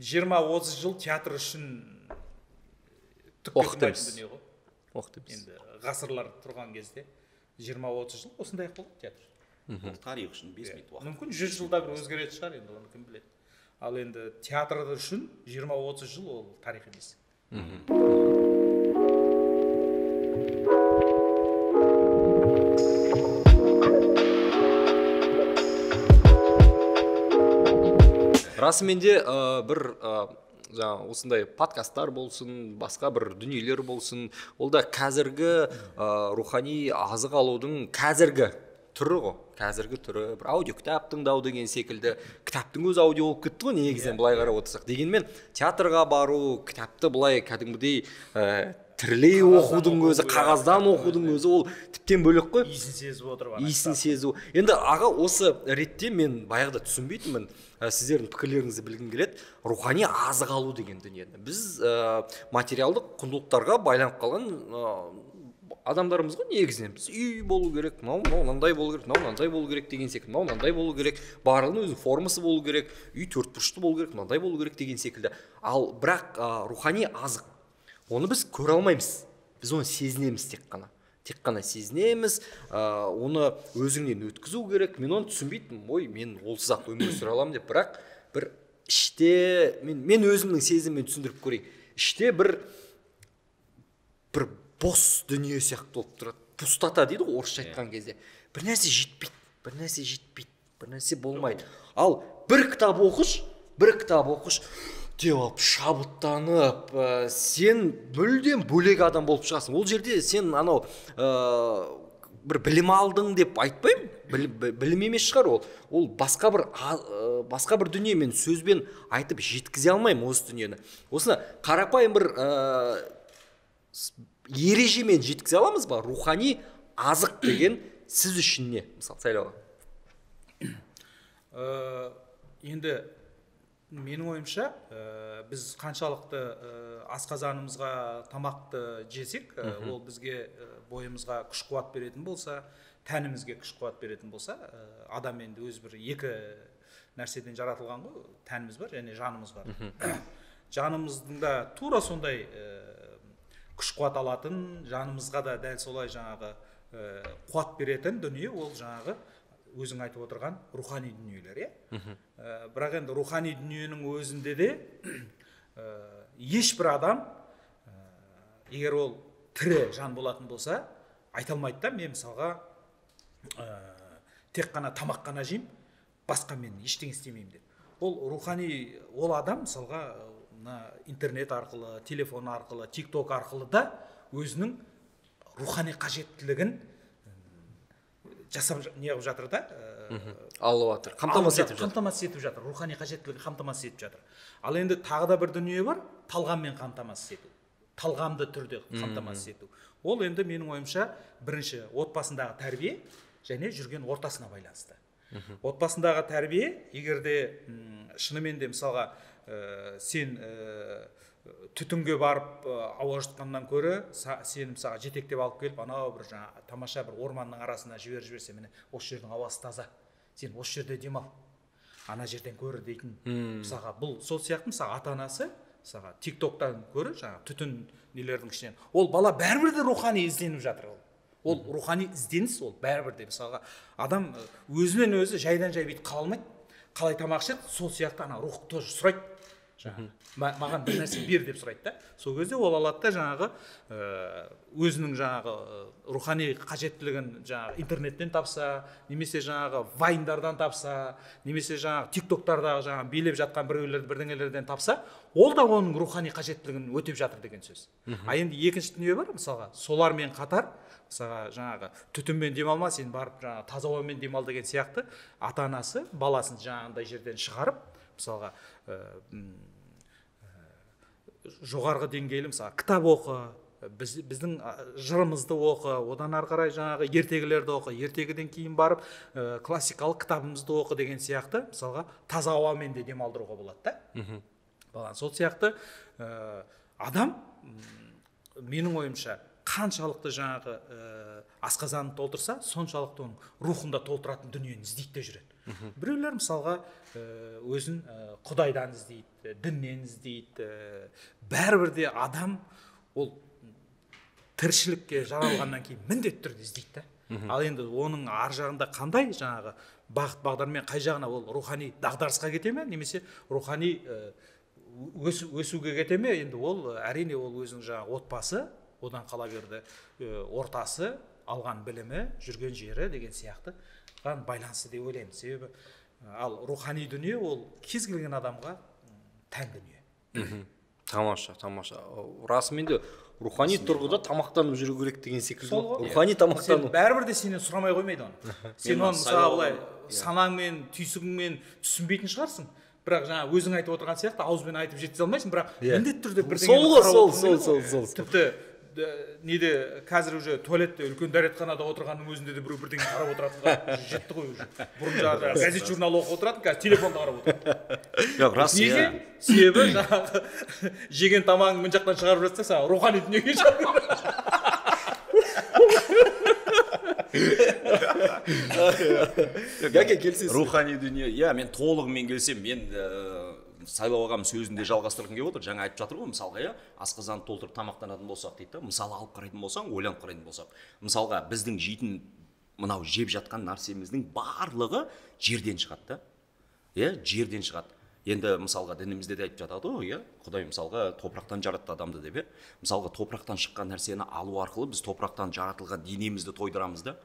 20-30 жыл театр үшін уақыт емес. Енді ғасырлар тұрған кезде 20-30 жыл осындай болады театр. Тарих үшін 5 минут уақыт. Мүмкін 100 жылда бір өзгеретін шығар, енді оны кім біледі. Ал енді театр үшін 20-30 жыл ол тарих емес. Расымен де бір осындай подкасттар болсын, басқа бір дүниелер болсын, ол да қазіргі рухани азық алудың қазіргі түрі ғой. Қазіргі түрі бір аудио кітап тыңдау деген секілді, кітаптың өзі аудио болып кетті ғой негізінен былай қарап отырсақ. Дегенмен театрға бару, кітапты былай кәдімгідей тірілей оқудың өзі, қағаздан оқудың өзі ол тіптен бөлек қой. Иісін сезіп отырып. Иісін сезу. Енді аға, осы ретте мен баяғыда түсінбейтінмін, сіздердің пікірлеріңізді білгім келеді. Рухани азық алу деген дүниені. Біз материалдық құндылықтарға байланып қалған адамдарымыз ғой негізінен. Біз үй болу керек, мынандай болу керек, мынандай болу керек деген секілді, мынандай болу керек, барлығының өзінің формасы болу керек, үй 4 бұрышты болу керек, мынандай болу керек деген секілді. Ал бірақ рухани азық, оны біз көре алмаймыз. Біз оны сезінеміз тек қана сезінеміз, оны өзіңнен өткізу керек. Мен оны түсінбейтінмін. Ой, мен олсыз ақ өмір сүре аламын деп, бірақ бір іште мен өзімнің сезіммен түсіндіріп көрейін. Іште бір бос дүние сияқты болып тұрады. Пустата дейді ғой орысша айтқан кезде. Бір нәрсе жетпейді, бір нәрсе болмайды. Ал бір кітап оқыш деп алып шабыттанып, сен мүлдем бөлек адам болып шығасың. Ол жерде сен анау бір білім алдың деп айтпаймын. Білім емес шығар ол. Ол басқа бір дүние, мен сөзбен айтып жеткізе алмаймын осы дүниені. Осыны қарапайым бір ережемен жеткізе аламыз ба? Рухани азық деген сіз үшін не? Мысалы, Сайлауға. Енді менің ойымша, біз қаншалықты асқазанымызға тамақты жесек, ол бізге бойымызға күш қуат беретін болса, тәнімізге күш қуат беретін болса, адам енді өз бір екі нәрседен жаратылған ғой, тәніміз бар және жанымыз бар. Жанымыздың да тура сондай күш қуат алатын, жанымызға да дәл солай жаңағы қуат беретін дүние, ол жаңағы өзің айтып отырған рухани дүниелер, бірақ енді рухани дүниенің өзінде де ешбір адам, егер ол тірі жан болатын болса, айта алмайды да, мен мысалға тек қана тамақ қана жеймін, басқа мен ештеңе істемеймін деп. Ол рухани, ол адам мысалға интернет арқылы, телефон арқылы, тикток арқылы да өзінің рухани қажеттілігін жасап неғып жатыр да, алып жатыр, қамтамасыз етіп жатыр, рухани қажеттілігін қамтамасыз етіп жатыр. Ал енді тағы да бір дүние бар, талғаммен қамтамасыз ету, талғамды түрде қамтамасыз ету. Ол енді менің ойымша бірінші отбасындағы тәрбие және жүрген ортасына байланысты. Отбасындағы тәрбие, егерде шынымен де мысалға сен түтінге барып ауа жұтқаннан көрі сені мысалға жетектеп алып келіп анау бір жаңағы тамаша бір орманның арасына жіберіп жіберсе міне осы жердің ауасы таза, сен осы жерде демал, ана жерден көрі дейтін. Мысалға бұл сол сияқты мысалға ата анасы мысалға тиктоктан көрі жаңағы түтін нелердің ішінен ол бала бәрібір де рухани ізденіп жатыр. Ол рухани ізденіс, ол бәрібір де мысалға адам өзінен өзі жайдан жай бүйтіп қала алмайды. Қалай тамақ ішеді, сол сияқты ана рух тоже сұрайды. Маған бір нәрсе бер деп сұрайды да. Сол кезде ол алады да жаңағы өзінің жаңағы рухани қажеттілігін жаңағы интернеттен тапса, немесе жаңағы вайндардан тапса, немесе жаңағы тиктоктардағы жаңағы билеп жатқан біреулерді бірдеңелерден тапса, ол да оның рухани қажеттілігін өтеп жатыр деген сөз. А енді екінші дүние бар, мысалға, солармен қатар мысалға жаңағы түтінмен демалма, сен барып жаңағы таза ауамен демал деген сияқты ата анасы баласын жаңағындай жерден шығарып, мысалға жоғарғы деңгейлі мысалы кітап оқы, біздің жырымызды оқы, одан ары қарай жаңағы ертегілерді оқы, ертегіден кейін барып классикалық кітабымызды оқы деген сияқты мысалға таза ауамен де демалдыруға болады да. Сол сияқты адам менің ойымша қаншалықты жаңағы асқазанын толтырса, соншалықты оның рухында толтыратын дүниені іздейді де жүреді. Біреулер мысалға өзін құдайдан іздейді, діннен іздейді. Бәрібір де адам ол тіршілікке жаралғаннан кейін міндетті түрде іздейді. Ал енді оның ар жағында қандай жаңағы бағыт бағдармен қай жағына ол рухани дағдарысқа кете ме, немесе рухани өсуге кете ме, енді ол әрине ол өзінің жаңағы отбасы, одан қала берді ортасы, алған білімі, жүрген жері деген сияқты байланысты деп ойлаймын. Себебі ал рухани дүние ол кез келген адамға тән дүние. Тамаша. Расымен де рухани тұрғыда тамақтанып жүру керек деген секілді. Рухани тамақтану. Сен бәрібір де сенен сұрамай қоймайды оны. Сен оны мысалы былай санаңмен, түйсігіңмен түсінбейтін шығарсың. Бірақ жаңа өзің айтып отырған сияқты ауызбен айтып жеткізе алмайсың, бірақ міндетті түрде бірдеңені қарап отыру. Тіпті неде қазір уже туалетте үлкен дәретханада отырғанның өзінде де біреу бірдеңе қарап отыратынға жетті ғой уже. Бұрын жаңағы газет журнал оқып отыратын, қазір телефонда қарап отырады. Жоқ, рас. Неге? Себебі жаңағы жеген тамағың мына жақтан шығарып жатса, саған рухани дүниеге рухани дүние, мен толығымен келсем, мен Сайлау ағам сөзінде жалғастырғым келіп отыр. Жаңа айтып жатыр ғой, мысалға, асқазанды толтырып тамақтанатын болсақ дейді, мысалы алып қарайтын болсаң, ойланып қарайтын болсақ, мысалға біздің жейтін мынау жеп жатқан нәрсеміздің барлығы жерден шығады да. Жерден шығады. Енді мысалға дінімізде де айтып жатады ғой, Құдай мысалға топырақтан жаратты адамды деп, мысалға топырақтан шыққан нәрсені алу арқылы біз топырақтан жаратылған денемізді тойдырамыз да.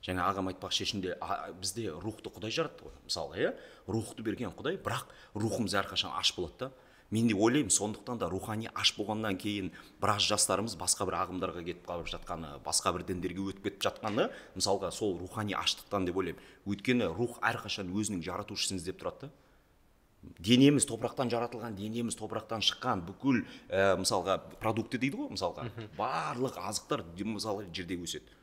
Жаңа ағам айтпақшы ішінде бізде рухты Құдай жаратты ғой, мысалға, рухты берген Құдай, бірақ рухымыз әрқашан аш болады да. Мен де ойлаймын, сондықтан да рухани аш болғаннан кейін біраз жастарымыз басқа бір ағымдарға кетіп қалып жатқаны, басқа бір діндерге өтіп кетіп жатқаны, мысалға сол рухани аштықтан деп ойлаймын. Өйткені рух әрқашан өзінің жаратушысын іздеп тұрады да. Денеміз топырақтан жаратылған, денеміз топырақтан шыққан бүкіл мысалға продукты дейді ғой, мысалға барлық азықтар мысалға жерде өседі.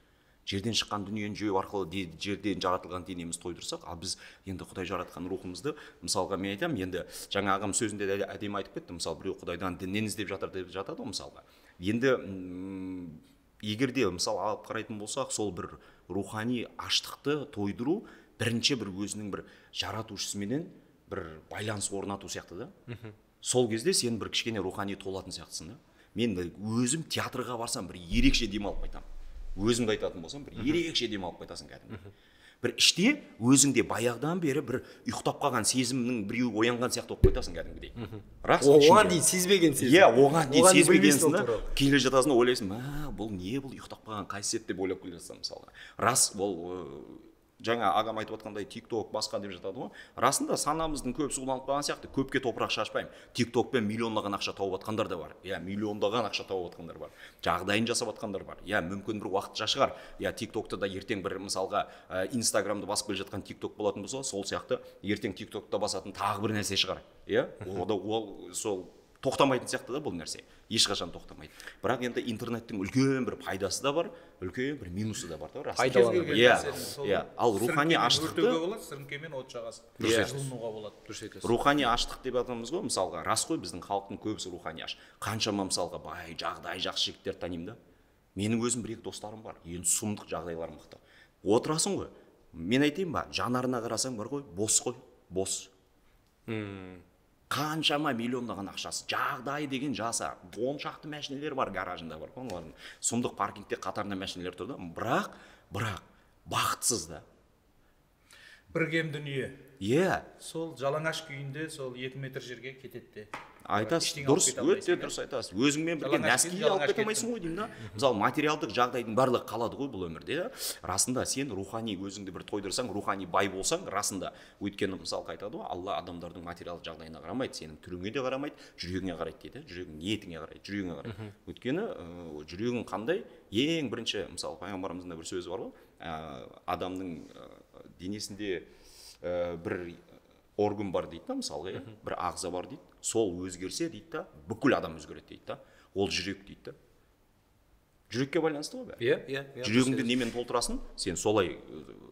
Жерден шыққан дүниені жеу арқылы жерден жаратылған денеміз тойдырсақ, ал біз енді Құдай жаратқан рухымызды, мысалға мен айтамын, енді жаңа ағам сөзінде де әдемі айтып кетті, мысалы біреу Құдайдан діннен іздеп жатыр деп жатады ғой, мысалға. Енді егер де мысалы алып қарайтын болсақ, сол бір рухани аштықты тойдыру бірінші бір өзінің бір жаратушысыменен бір байланыс орнату сияқты да. Сол кезде сен бір кішкене рухани толатын сияқтысың да. Мен өзім театрға барсам бір ерекше демалып қайтамын. Өзімді айтатын болсам, бір ерекше демалып қайтасың кәдімгі. Бір іште өзіңде баяғыдан бері бір ұйықтап қалған сезімнің біреу оянған сияқты болып қайтасың кәдімгідей. Оған дейін сезбеген сезім. Оған дейін сезбегенсің да. Келе жатасың да ойлайсың, бұл не, бұл ұйықтап қалған қасиет деп ойлап келе жатсың мысалға. Рас, бұл жаңа ағам айтып отқандай тикток басқа деп жатады ғой. Расында санамыздың көбісі уланып қалған сияқты, көпке топырақ шашпаймын. Тиктокпен миллиондаған ақша тауып жатқандар да бар. Миллиондаған ақша тауып жатқандар бар. Жағдайын жасап жатқандар бар. Мүмкін бір уақытша шығар. Тиктокты да ертең бір мысалға Инстаграмды басып келе жатқан тикток болатын болса, сол сияқты ертең тиктокты басатын тағы бір нәрсе шығар. Ол сол тоқтамайтын сияқты да бұл нәрсе, ешқашан тоқтамайды. Бірақ енді интернеттің үлкен бір пайдасы да бар, үлкен бір минусы да бар да Пайдаланып. иә. Ал рухани аштықты болады, сіріңкемен от жағасың, жылынуға болады. Дұрыс айтасыз. рухани аштық деп атамыз ғой, мысалға рас қой, біздің халықтың көбісі рухани аш. Қаншама мысалға бай, жағдай жақсы жігіттерді танимын да. Менің өзім бір-екі достарым бар, енді сұмдық жағдайлары мықты. Отырасың ғой, мен айтайын ба, жанарына қарасаң бар ғой, бос қой, бос. Қаншама миллиондаған ақшасы, жағдай деген жаса, 10 шақты мәшинелер бар гаражында бар, олардың сұмдық паркингте қатарында мәшинелер тұр да, бірақ бақытсыз да. Бір кем дүние. Иә. Сол жалаңаш күйінде сол 2 метр жерге кетеді. Айтасыз, дұрыс, өте дұрыс айтасыз. Өзіңмен бірге нәски алып кете алмайсың ғой деймін да. Мысалы, материалдық жағдайдың барлығы қалады ғой бұл өмірде. Расында сен рухани өзіңді бір тойдырсаң, рухани бай болсаң, расында. Өйткені мысалы айтады ғой, Алла адамдардың материалдық жағдайына қарамайды, сенің түріңе де қарамайды, жүрегіңе қарайды дейді. Жүрегің ниетіңе қарайды, жүрегіңе қарайды. Өйткені жүрегің қандай? Ең бірінші, мысалы, пайғамбарымыздың да бір сөзі бар ғой, адамның денесінде бір орган бар дейді да, мысалға, бір ағза бар дейді, сол өзгерсе дейді да, бүкіл адам өзгереді дейді да, ол жүрек дейді да. Жүрекке байланысты ғой бәрі. Иә. Жүрегіңді немен толтырасың, сен солай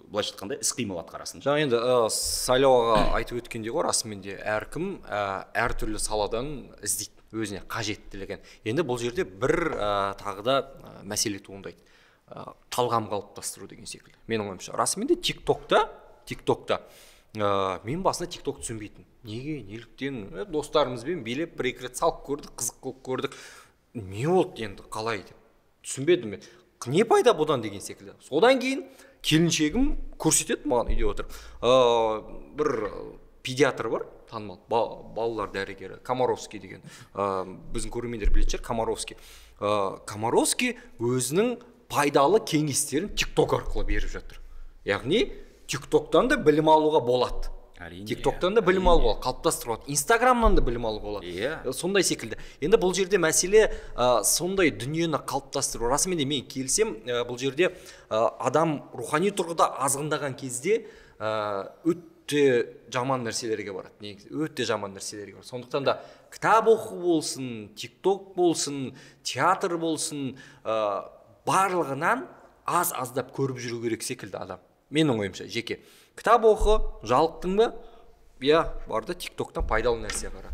былайша айтқанда іс-қимыл атқарасың. Жаңа енді сайлауға айтып өткендей ғой, расымен де әркім әртүрлі саладан іздейді өзіне қажеттілігін. Енді бұл жерде бір тағы да мәселе туындайды. Талғам қалыптастыру деген секілді. Менің ойымша, расымен де тиктокта мен басында тикток түсінбейтін. Неге, неліктен достарымызбен билеп бір-екі рет салып көрдік, қызық қылып көрдік. Не болды енді, қалай деп түсінбедім мен. Не пайда бұдан деген секілді. Содан кейін келіншегім көрсетеді маған үйде отырып. Бір педиатр бар, танымал, балалар дәрігері, Комаровский деген. Біздің көрермендер білетін шығар, Комаровский. Комаровский өзінің пайдалы кеңестерін тикток арқылы беріп жатыр. Яғни тиктоктан да білім алуға болады. Тиктоктан да білім алуға болады, қалыптастырады. Инстаграмнан да білім алуға болады. Сондай секілді. Енді бұл жерде мәселе сондай дүниені қалыптастыру. Расымен де мен келсем, бұл жерде адам рухани тұрғыда азғындаған кезде өте жаман нәрселерге барады. Негізі өте жаман нәрселерге барады. Сондықтан да кітап оқу болсын, тикток болсын, театр болсын, барлығынан аз-аздап көріп жүру керек секілді адам. Менің ойымша, жеке. Кітап оқы, жалықтың ба? Иә, барды тиктоктан пайдалы нәрсе қара.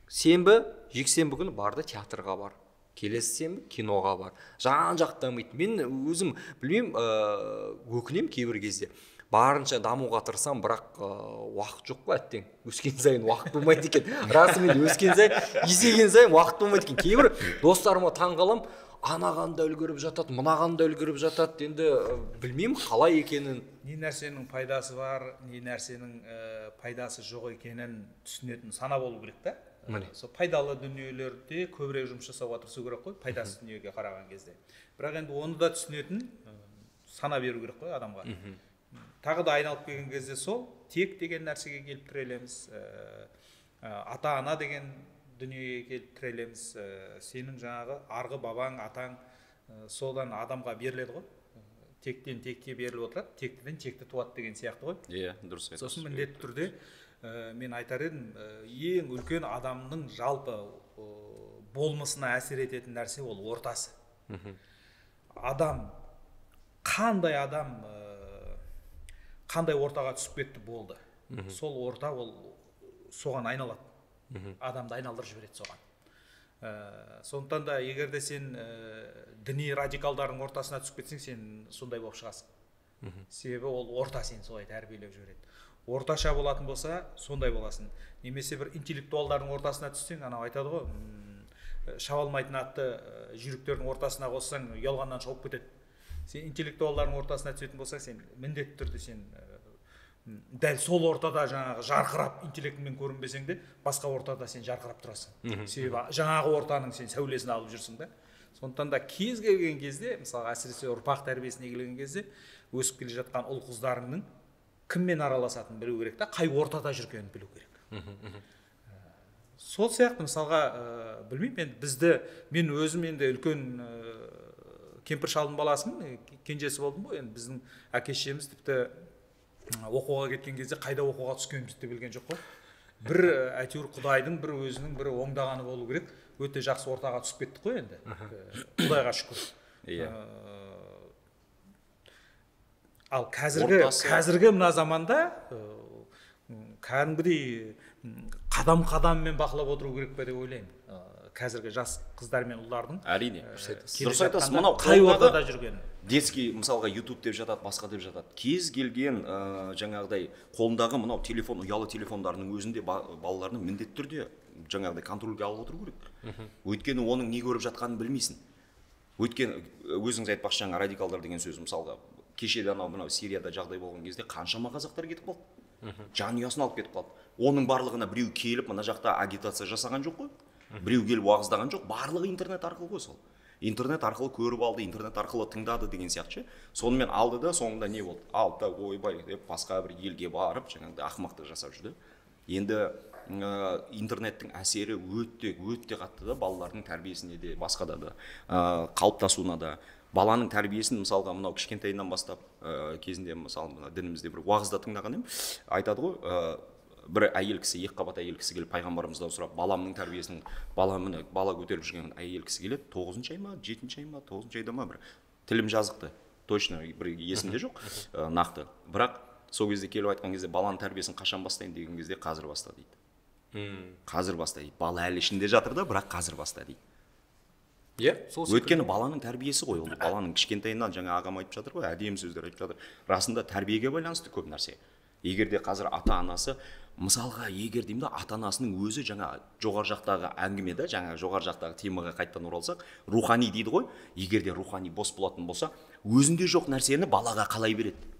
Сенбі, жексенбі күні барды театрға бар. Келесі сенбі киноға бар. Жан-жақтан бейді. Мен өзім білмеймін, өкінем кейбір кезде. Барынша дамуға тырысам, бірақ уақыт жоқ па әттең. Өскен сайын уақыт болмайды екен. Расымен өскен сайын, есейген сайын уақыт болмайды екен. Кейбір достарыма таң қалам, анаған да үлгеріп жатады, мынаған да үлгеріп жатады. Енді білмеймін қалай екенін. Не нәрсенің пайдасы бар, не нәрсенің пайдасы жоқ екенін түсінетін сана болу керек та. Сол пайдалы дүниелерде көбірек жұмыс жасауға тырысу керек қой, пайдасыз дүниеге қараған кезде. Бірақ енді оны да түсінетін сана беру керек қой адамға. Тағы да айналып келген кезде сол тек деген нәрсеге келіп тірелеміз, ата-ана деген дүниеге келіп тірелеміз. Сенің жаңағы арғы бабаң, атаң содан адамға беріледі ғой. Тектен текке беріліп отырады, тектіден текті туады деген сияқты ғой. Иә, дұрыс айтасыз. Сосын міндетті түрде мен айтар едім, ең үлкен адамның жалпы болмысына әсер ететін нәрсе ол ортасы. Адам, қандай ортаға түсіп кетті болды. Сол орта ол соған айналады. Адамды айналдырып жібереді соған. Сондықтан да егерде сен діни радикалдардың ортасына түсіп кетсең, сен сондай болып шығасың. Себебі ол орта сен солай тәрбиелеп жібереді. Орташа болатын болса, сондай боласың. Немесе бір интеллектуалдардың ортасына түссең, анау айтады ғой, шаба алмайтын атты жүйріктердің ортасына қоссаң, ұялғаннан шауып кетеді. Сен интеллектуалдардың ортасына түсетін болсаң, сен міндетті түрде сен дәл сол ортада жаңағы жарқырап интеллектіңмен көрінбесең де, басқа ортада сен жарқырап тұрасың. Себебі жаңағы ортаның сен сәулесін алып жүрсің да. Сондықтан да кез келген кезде, мысалы әсіресе ұрпақ тәрбиесіне келген кезде, өсіп келе жатқан ұл қыздарыңның кіммен араласатынын білу керек та, қай ортада жүргенін білу керек. Сол сияқты мысалға білмеймін, мен өзім енді үлкен кемпір шалдың баласымын, кенжесі болдым ғой. Енді біздің әке-шешеміз тіпті оқуға кеткен кезде қайда оқуға түскенімізді де білген жоқ қой. бір әйтеуір Құдайдың бір өзінің бір оңдағаны болу керек. Өте жақсы ортаға түсіп кеттік қой енді. Құдайға шүкір. Иә. Ал қазіргі мына заманда кәдімгідей қадам-қадаммен бақылап отыру керек пе деп ойлаймын. Қазіргі жас қыздар мен ұлдардың. Әрине. Дұрыс айтасыз. Мынау қай ортада жүргені. Детский, мысалға, YouTube деп жатады, басқа деп жатады. Кез келген жаңағыдай қолындағы мынау телефон, ұялы телефондарының өзінде балаларының міндетті түрде жаңағыдай контрольге алып отыру керек. Өйткені оның не көріп жатқанын білмейсің. Өйткені өзіңіз айтпақшы, жаңа радикалдар деген сөз, мысалға, кешеде мынау Сирияда жағдай болған кезде қаншама қазақтар кетіп қалды. Жанұясын алып кетіп қалды. Оның барлығына біреу келіп, мына жақта агитация жасаған жоқ қой. Біреу келіп уағыздаған жоқ, барлығы интернет арқылы ғой сол. Интернет арқылы көріп алды, интернет арқылы тыңдады деген сияқты. Сонымен алды да, соңында не болды? Алды да, ойбай деп басқа бір елге барып, жаңағыдай ақымақтық жасап жүрді. Енді интернеттің әсері өте қатты да балалардың тәрбиесіне де, басқада да, қалыптасуына да. Баланың тәрбиесін мысалға мынау кішкентайынан бастап кезінде мысалы дінімізде бір уағызда тыңдаған едім, айтады ғой, бір әйел кісі, екі қабат әйел кісі келіп пайғамбарымыздан сұрап, баламның тәрбиесін, бала көтеріп жүрген әйел кісі келеді, 9-шы ай ма, 7-ші ай ма, 9-шы айда ма, бір тілім жазықты, точно бір есімде жоқ, нақты. Бірақ сол кезде келіп айтқан кезде баланың тәрбиесін қашан бастайын деген кезде қазір баста дейді. Қазір баста дейді. Бала әлі ішінде жатыр да, бірақ қазір баста дейді. Өйткені баланың тәрбиесі ғой, ол баланың кішкентайынан, жаңа ағам айтып жатыр ғой, әдемі сөздер айтып жатыр. Расында тәрбиеге байланысты көп нәрсе. Егерде қазір ата-анасы, мысалға, егер деймін да, ата-анасының өзі жаңа жоғар жақтағы әңгімеде, жаңа жоғар жақтағы темаға қайттан оралсақ, рухани дейді ғой, егерде рухани бос болатын болса, өзінде жоқ нәрсені балаға қалай береді?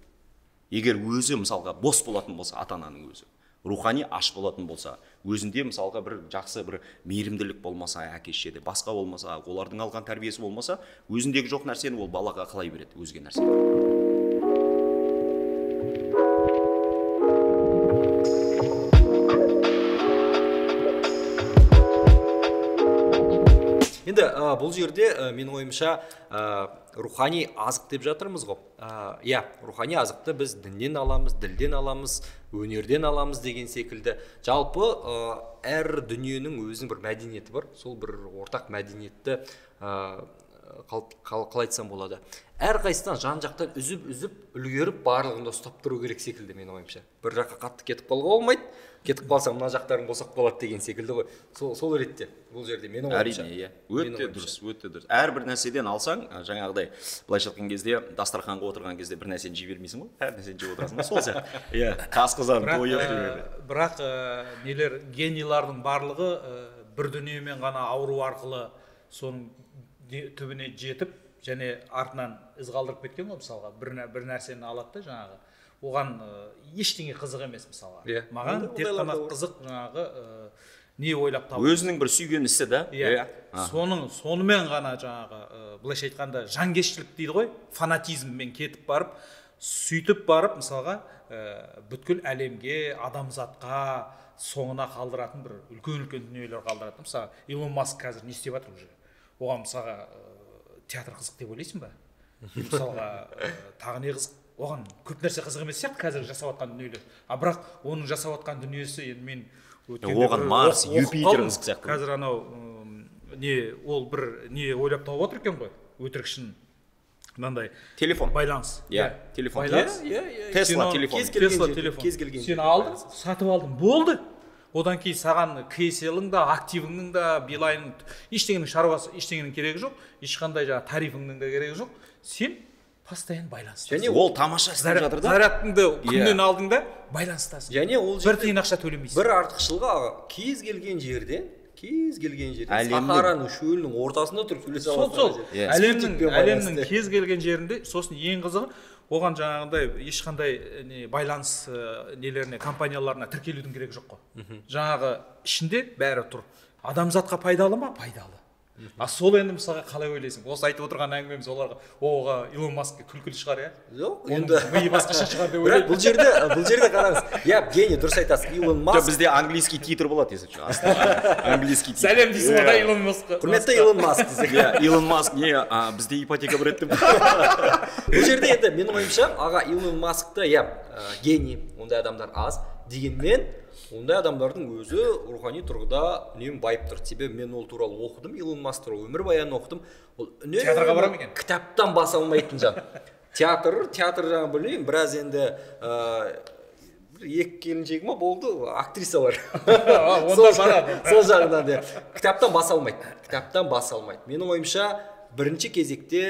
Егер өзі мысалға бос болатын болса, ата-ананың өзі, рухани аш болатын болса, өзінде мысалға бір жақсы бір мейірімділік болмаса, әке-шешеде басқа болмаса, олардың алған тәрбиесі болмаса, өзіндегі жоқ нәрсені ол балаға қалай береді, өзге нәрсені? Енді бұл жерде менің ойымша рухани азық деп жатырмыз ғой. Иә, рухани азықты біз діннен аламыз, ділден аламыз, өнерден аламыз деген секілді. Жалпы әр дүниенің өзінің бір мәдениеті бар. Сол бір ортақ мәдениетті қалай айтсам болады. Әр қайсынан жан-жақтан үзіп үлгеріп барлығында ұстап тұру керек секілді менің ойымша. Бір жаққа қатты кетіп қалуға болмайды. Кетіп қалса мына жақтарың босап қалады деген секілді ғой. Сол ретте бұл жерде менің ойымша. Әрине, өте дұрыс, өте дұрыс. Әрбір нәрседен алсаң, жаңағыдай былайша айтқан кезде, дастарханға отырған кезде бір нәрсені жей бермейсің ғой. Әр нәрсені жеп отырасың. Сол сияқты. Иә, қасқызан тойып. Бірақ нелер генийлардың барлығы бір дүниемен ғана ауру арқылы соның түбіне жетіп, және артынан із қалдырып кеткен ғой, мысалға бір нәрсені алады да жаңағы. Оған ештеңе қызық емес мысалға. Маған тек қана қызық жаңағы не ойлап табу. Өзінің бір сүйген ісі да. Сонымен ғана жаңағы былайша айтқанда жанкештілік дейді ғой, фанатизммен кетіп барып, сөйтіп барып мысалға бүткіл әлемге, адамзатқа соңына қалдыратын бір үлкен дүниелер қалдыратын. Мысалға Илон Маск қазір не істеп жатыр уже? Оған мысалға театр қызық деп ойлайсың ба? Мысалға тағы не қызық? Оған көп нәрсе қызық емес сияқты қазір жасап жатқан дүниелер. Бірақ оның жасап жатқан дүниесі енді мен оған Марс, Юпитер қызық сияқты. Қазір анау ол бір не ойлап тауып отыр екен ғой, өтірік шын мынандай телефон байланыс. Телефон. Тесла телефон. Сен алдың, сатып алдың, болды. Одан кейін саған кселің да, активіңнің да, билайның ештеңенің шаруасы, ештеңенің керегі жоқ, ешқандай жаңа тарифіңнің де керегі жоқ. Сен постоянно байланыстасың. Және ол тамаша істеп жатыр да. Зарядыңды күннен алдың да байланыстасың. Және ол бір тиын ақша төлемейсің. Бір артықшылығы кез келген жерде Сахараның шөлінің ортасында тұрып сөйлесе аласың. Әлемнің кез келген жерінде, сосын ең қызығы, оған жаңағындай ешқандай байланыс нелеріне, компанияларына тіркелудің керегі жоқ қой. Жаңағы ішінде бәрі тұр. Адамзатқа пайдалы ма? Пайдалы. Сол енді мысалға қалай ойлайсың? Осы айтып отырған әңгімеміз оларға, оға Илон Маскке күлкілі шығар, иә? Жоқ, енді миы басқаша шығар деп ойлаймын. Бұл жерде қараңыз. Иә, гений, дұрыс айтасыз. Илон Маск. Бізде английский титр болады, если что. Английский титр. Сәлем дейсің ғой да Илон Маскқа. Құрметті Илон Маск десек. Иә, Илон Маск не, бізде ипотека бар еді. Бұл жерде енді менің ойымша, аға Илон Маскты, иә, гений, ондай адамдар аз. дегенмен ондай адамдардың өзі рухани тұрғыда үнемі байып тұр. Себебі мен ол туралы оқыдым, Илон Маск туралы өмірбаянын оқыдым. Ол театрға барам екен. Кітаптан баса алмайтын жан. Театр жаңа білмеймін, біраз енді екі келіншегі ма болды, актрисалар. Сол жағынан де кітаптан баса алмайды. Менің ойымша бірінші кезекте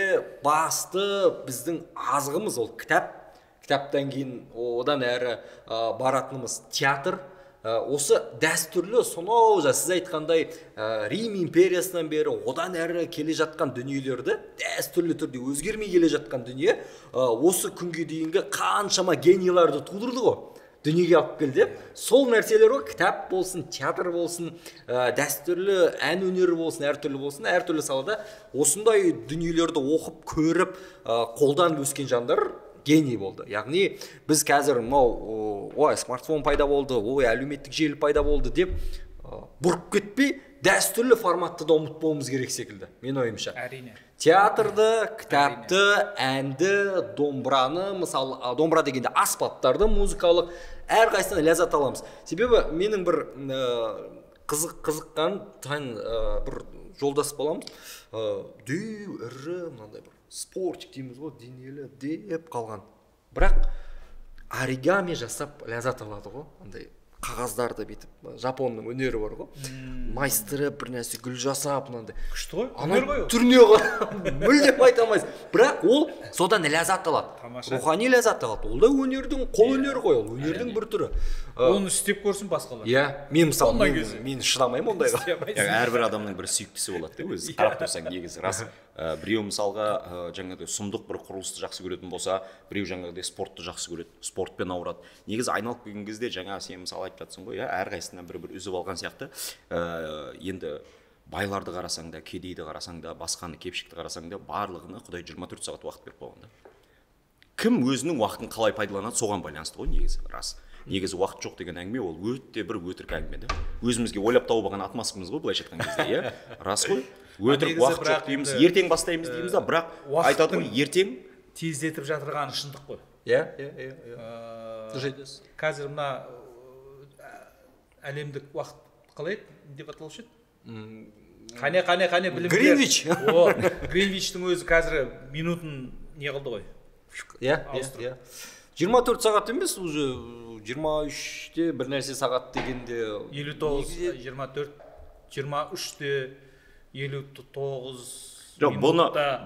басты біздің азығымыз ол кітаптан кейін одан әрі баратынымыз театр. Осы дәстүрлі сонау сіз айтқандай Рим империясынан бері одан әрі келе жатқан дүниелерді дәстүрлі түрде өзгермей келе жатқан дүние осы күнге дейінгі қаншама генийларды тудырды ғой, дүниеге алып келді. Сол нәрселер ғой, кітап болсын, театр болсын, дәстүрлі ән өнері болсын, әртүрлі салада осындай дүниелерді оқып, көріп, қолданып өскен жандар гений болды. Яғни біз қазір смартфон пайда болды, әлеуметтік желі пайда болды деп бұрып кетпей, дәстүрлі форматты да ұмытпауымыз керек секілді, мен ойымша. Әрине. Театрды, кітапты, әнді, домбыраны, мысалы, домбыра дегенде аспаптарды, музыкалық әрқайсынан ләззат аламыз. Себебі менің бір қызыққан бір жолдас боламыз, ірі мынандай бір спортик дейміз ғой, денелі деп қалған. Бірақ оригами жасап ләззат алады ғой, андай қағаздарды бетіп, жапонның өнері бар ғой, майыстырып бір нәрсе гүл жасап, мынандай. Күшті ғой, өнер ғой ол. Түріне ғой, мүлдем айта алмайсыз. Бірақ ол содан ләззат алады. Рухани ләззат алады. Ол да өнердің қол өнері ғой, ол өнердің бір түрі. Оны істеп көрсін басқалар. Иә, мен мысалы мен шыдамаймын ондайға. Әрбір адамның бір сүйіктісі болады деп өзі қарап тұрсаң негізі рас. Біреу мысалға жаңағыдай сұмдық бір құрылысты жақсы көретін болса, біреу жаңағыдай спортты жақсы көреді, спортпен ауырады. Негізі айналып келген кезде жаңа сен мысалы айтып жатсың ғой, әрқайсысынан бір үзіп алған сияқты. Енді байларды қарасаң да, кедейді қарасаң да, басқаны кепшікті қарасаң да, барлығына Құдай 24 сағат уақыт беріп қойған. Кім өзінің уақытын қалай пайдаланады, соған байланысты ғой негізі рас. Негізі уақыт жоқ деген әңгіме ол өте бір өтірік әңгіме да. Өзімізге ойлап тауып алған атмаскамыз ғой былайша айтқан кезде, иә. Рас қой. Өтірік уақыт жоқ дейміз, ертең бастаймыз дейміз да, бірақ айтады ғой, ертең тездетіп жатырғаны шындық қой. Иә. Қазір мына әлемдік уақыт қалай деп аталушы еді? Қане білімдер. Гринвичтің өзі қазір минутын не қылды ғой? Иә. 24 сағат емес, уже 23-те бір нәрсе сағат дегенде 59, 24, 23-те 59 жоқ,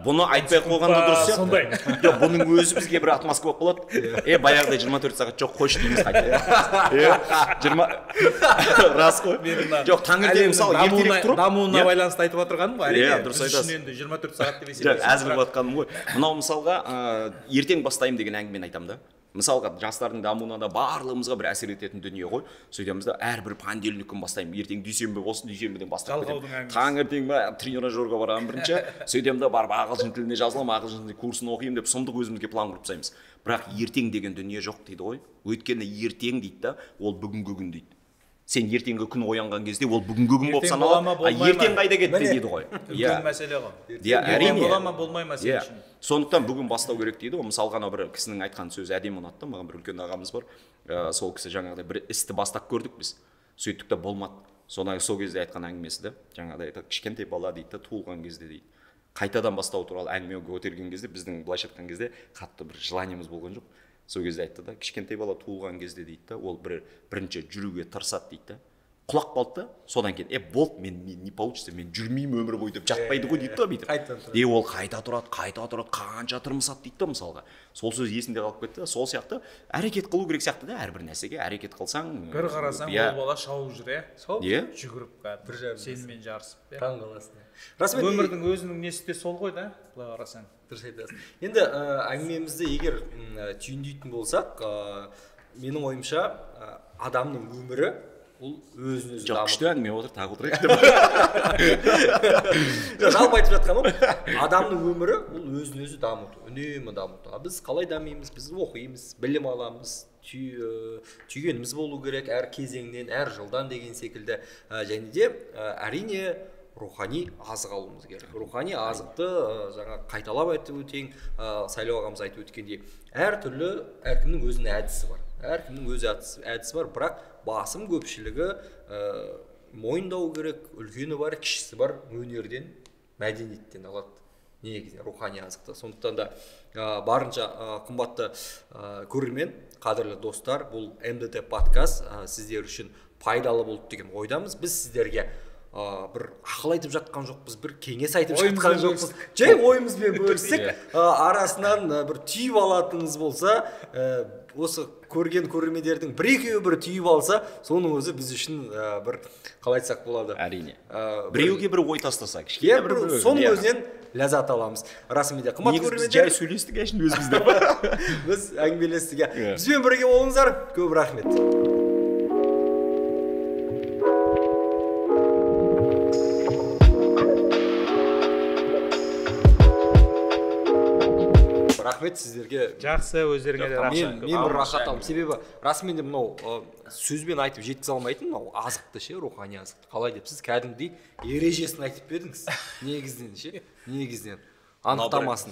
бұны айтпай қойғанда дұрыс сияқты. Жоқ, бұның өзі бізге бір атмосфера болып қалады. Баяғыдай 24 сағат жоқ, қойшы дейміз қайта. Рас қой. Жоқ, таңертең мысалы ертерек тұрып дамуына байланысты айтып отырғаным ғой. Иә, дұрыс айтасыз. Енді 24 сағат деп есептейміз. Әзір қылып жатқаным ғой. Мынау мысалға ертең бастаймын деген әңгімені айтамын да. Мысалға жастардың дамуына да барлығымызға бір әсер ететін дүние ғой. Сөйтеміз да әрбір понедельник күн бастаймын. Ертең дүйсенбі болсын, дүйсенбіден бастап кетемін. Таңертең тренажерға барамын бірінші. Сөйтемін да барып ағылшын тіліне жазыламын, ағылшын тілі курсын оқимын деп сұмдық өзімізге план құрып тастаймыз. Бірақ ертең деген дүние жоқ дейді ғой. Өйткені ертең дейді да, ол бүгінгі күн дейді. Сен ертеңгі күн оянған кезде ол бүгінгі күн болып саналады. Ертең қайда кетті дейді ғой. Үлкен мәселе ғой. Әрине. Бола ма, болмай ма сен үшін? Сондықтан бүгін бастау керек дейді. Мысалға ана бір кісінің айтқан сөзі әдемі ұнатты. Маған бір үлкен ағамыз бар. Сол кісі жаңағыдай бір істі бастап көрдік біз. Сөйттік те болмады. Сол кезде айтқан әңгімесі де жаңағыдай кішкентай бала дейді, туылған кезде дейді. Қайтадан бастау туралы әңгіме көтерген кезде біздің былайша айтқан кезде қатты бір желаниеміз болған жоқ. Сол кезде айтты да, кішкентай бала туылған кезде дейді да, ол бірінші жүруге тырысады дейді да. Құлап қалды да, содан кейін, болды, мен не получится, мен жүрмеймін өмір бойы деп жатпайды ғой дейді да бүйтіп. Ол қайта тұрады, қанша тырмысады дейді да мысалға. Сол сөз есінде қалып кетті. Сол сияқты әрекет қылу керек сияқты да, әрбір нәрсеге әрекет қылсаң. Бір қарасаң, ол бала шауып жүр, жүгіріп сенімен жарысып. Таң қаласың. Өмірдің өзінің несі де сол ғой да, былай қарасаң. Дұрыс айтасың. Енді әңгімемізді егер түйіндейтін болсақ, менің ойымша адамның өмірі ол өзін-өзі дамыту. Жоқ, күшті әңгіме отыр, тағы отырайық деп. Жалпы айтып жатқаным, адамның өмірі ол өзін-өзі дамыту, үнемі дамыту. Біз қалай дамимыз? Біз оқимыз, білім аламыз, түйгеніміз болу керек әр кезеңнен, әр жылдан деген секілді. Және де әрине рухани азық алуымыз керек. Рухани азықты жаңа қайталап айтып өтейін, Сайлау ағамыз айтып өткендей, әркімнің өзінің әдісі бар. әркімнің өз әдісі бар, бірақ басым көпшілігі мойындау керек, үлкені бар, кішісі бар, өнерден, мәдениеттен алады негізінен рухани азықты. Сондықтан да барынша қымбатты көрермен, қадірлі достар, бұл МДТ подкаст сіздер үшін пайдалы болды деген ойдамыз. Біз сіздерге бір ақыл айтып жатқан жоқпыз, бір кеңес айтып жатқан жоқпыз, жай ойымызбен бөлістік. Арасынан бір түйіп алатыныңыз болса, осы көрген көрермендердің бір-екеуі бір түйіп алса, соның өзі біз үшін бір қалай айтсақ болады. Әрине. Біреуге бір ой тастаса, кішкене бір соның өзінен ләззат аламыз. Расымен де қымбатты көрермендер, жай сөйлестік әшін өзімізде. біз әңгімелестік. Бізбен бірге болыңыздар. Көп рахмет. Рахмет сіздерге. Жақсы, өздеріңе де рахмет. Мен бір рахат алдым. Себебі расымен де мынау сөзбен айтып жеткізе алмайтын мынау азықты ше, рухани азықты. Қалай деп сіз кәдімгідей ережесін айтып бердіңіз. Негізінен ше, негізінен анықтамасын.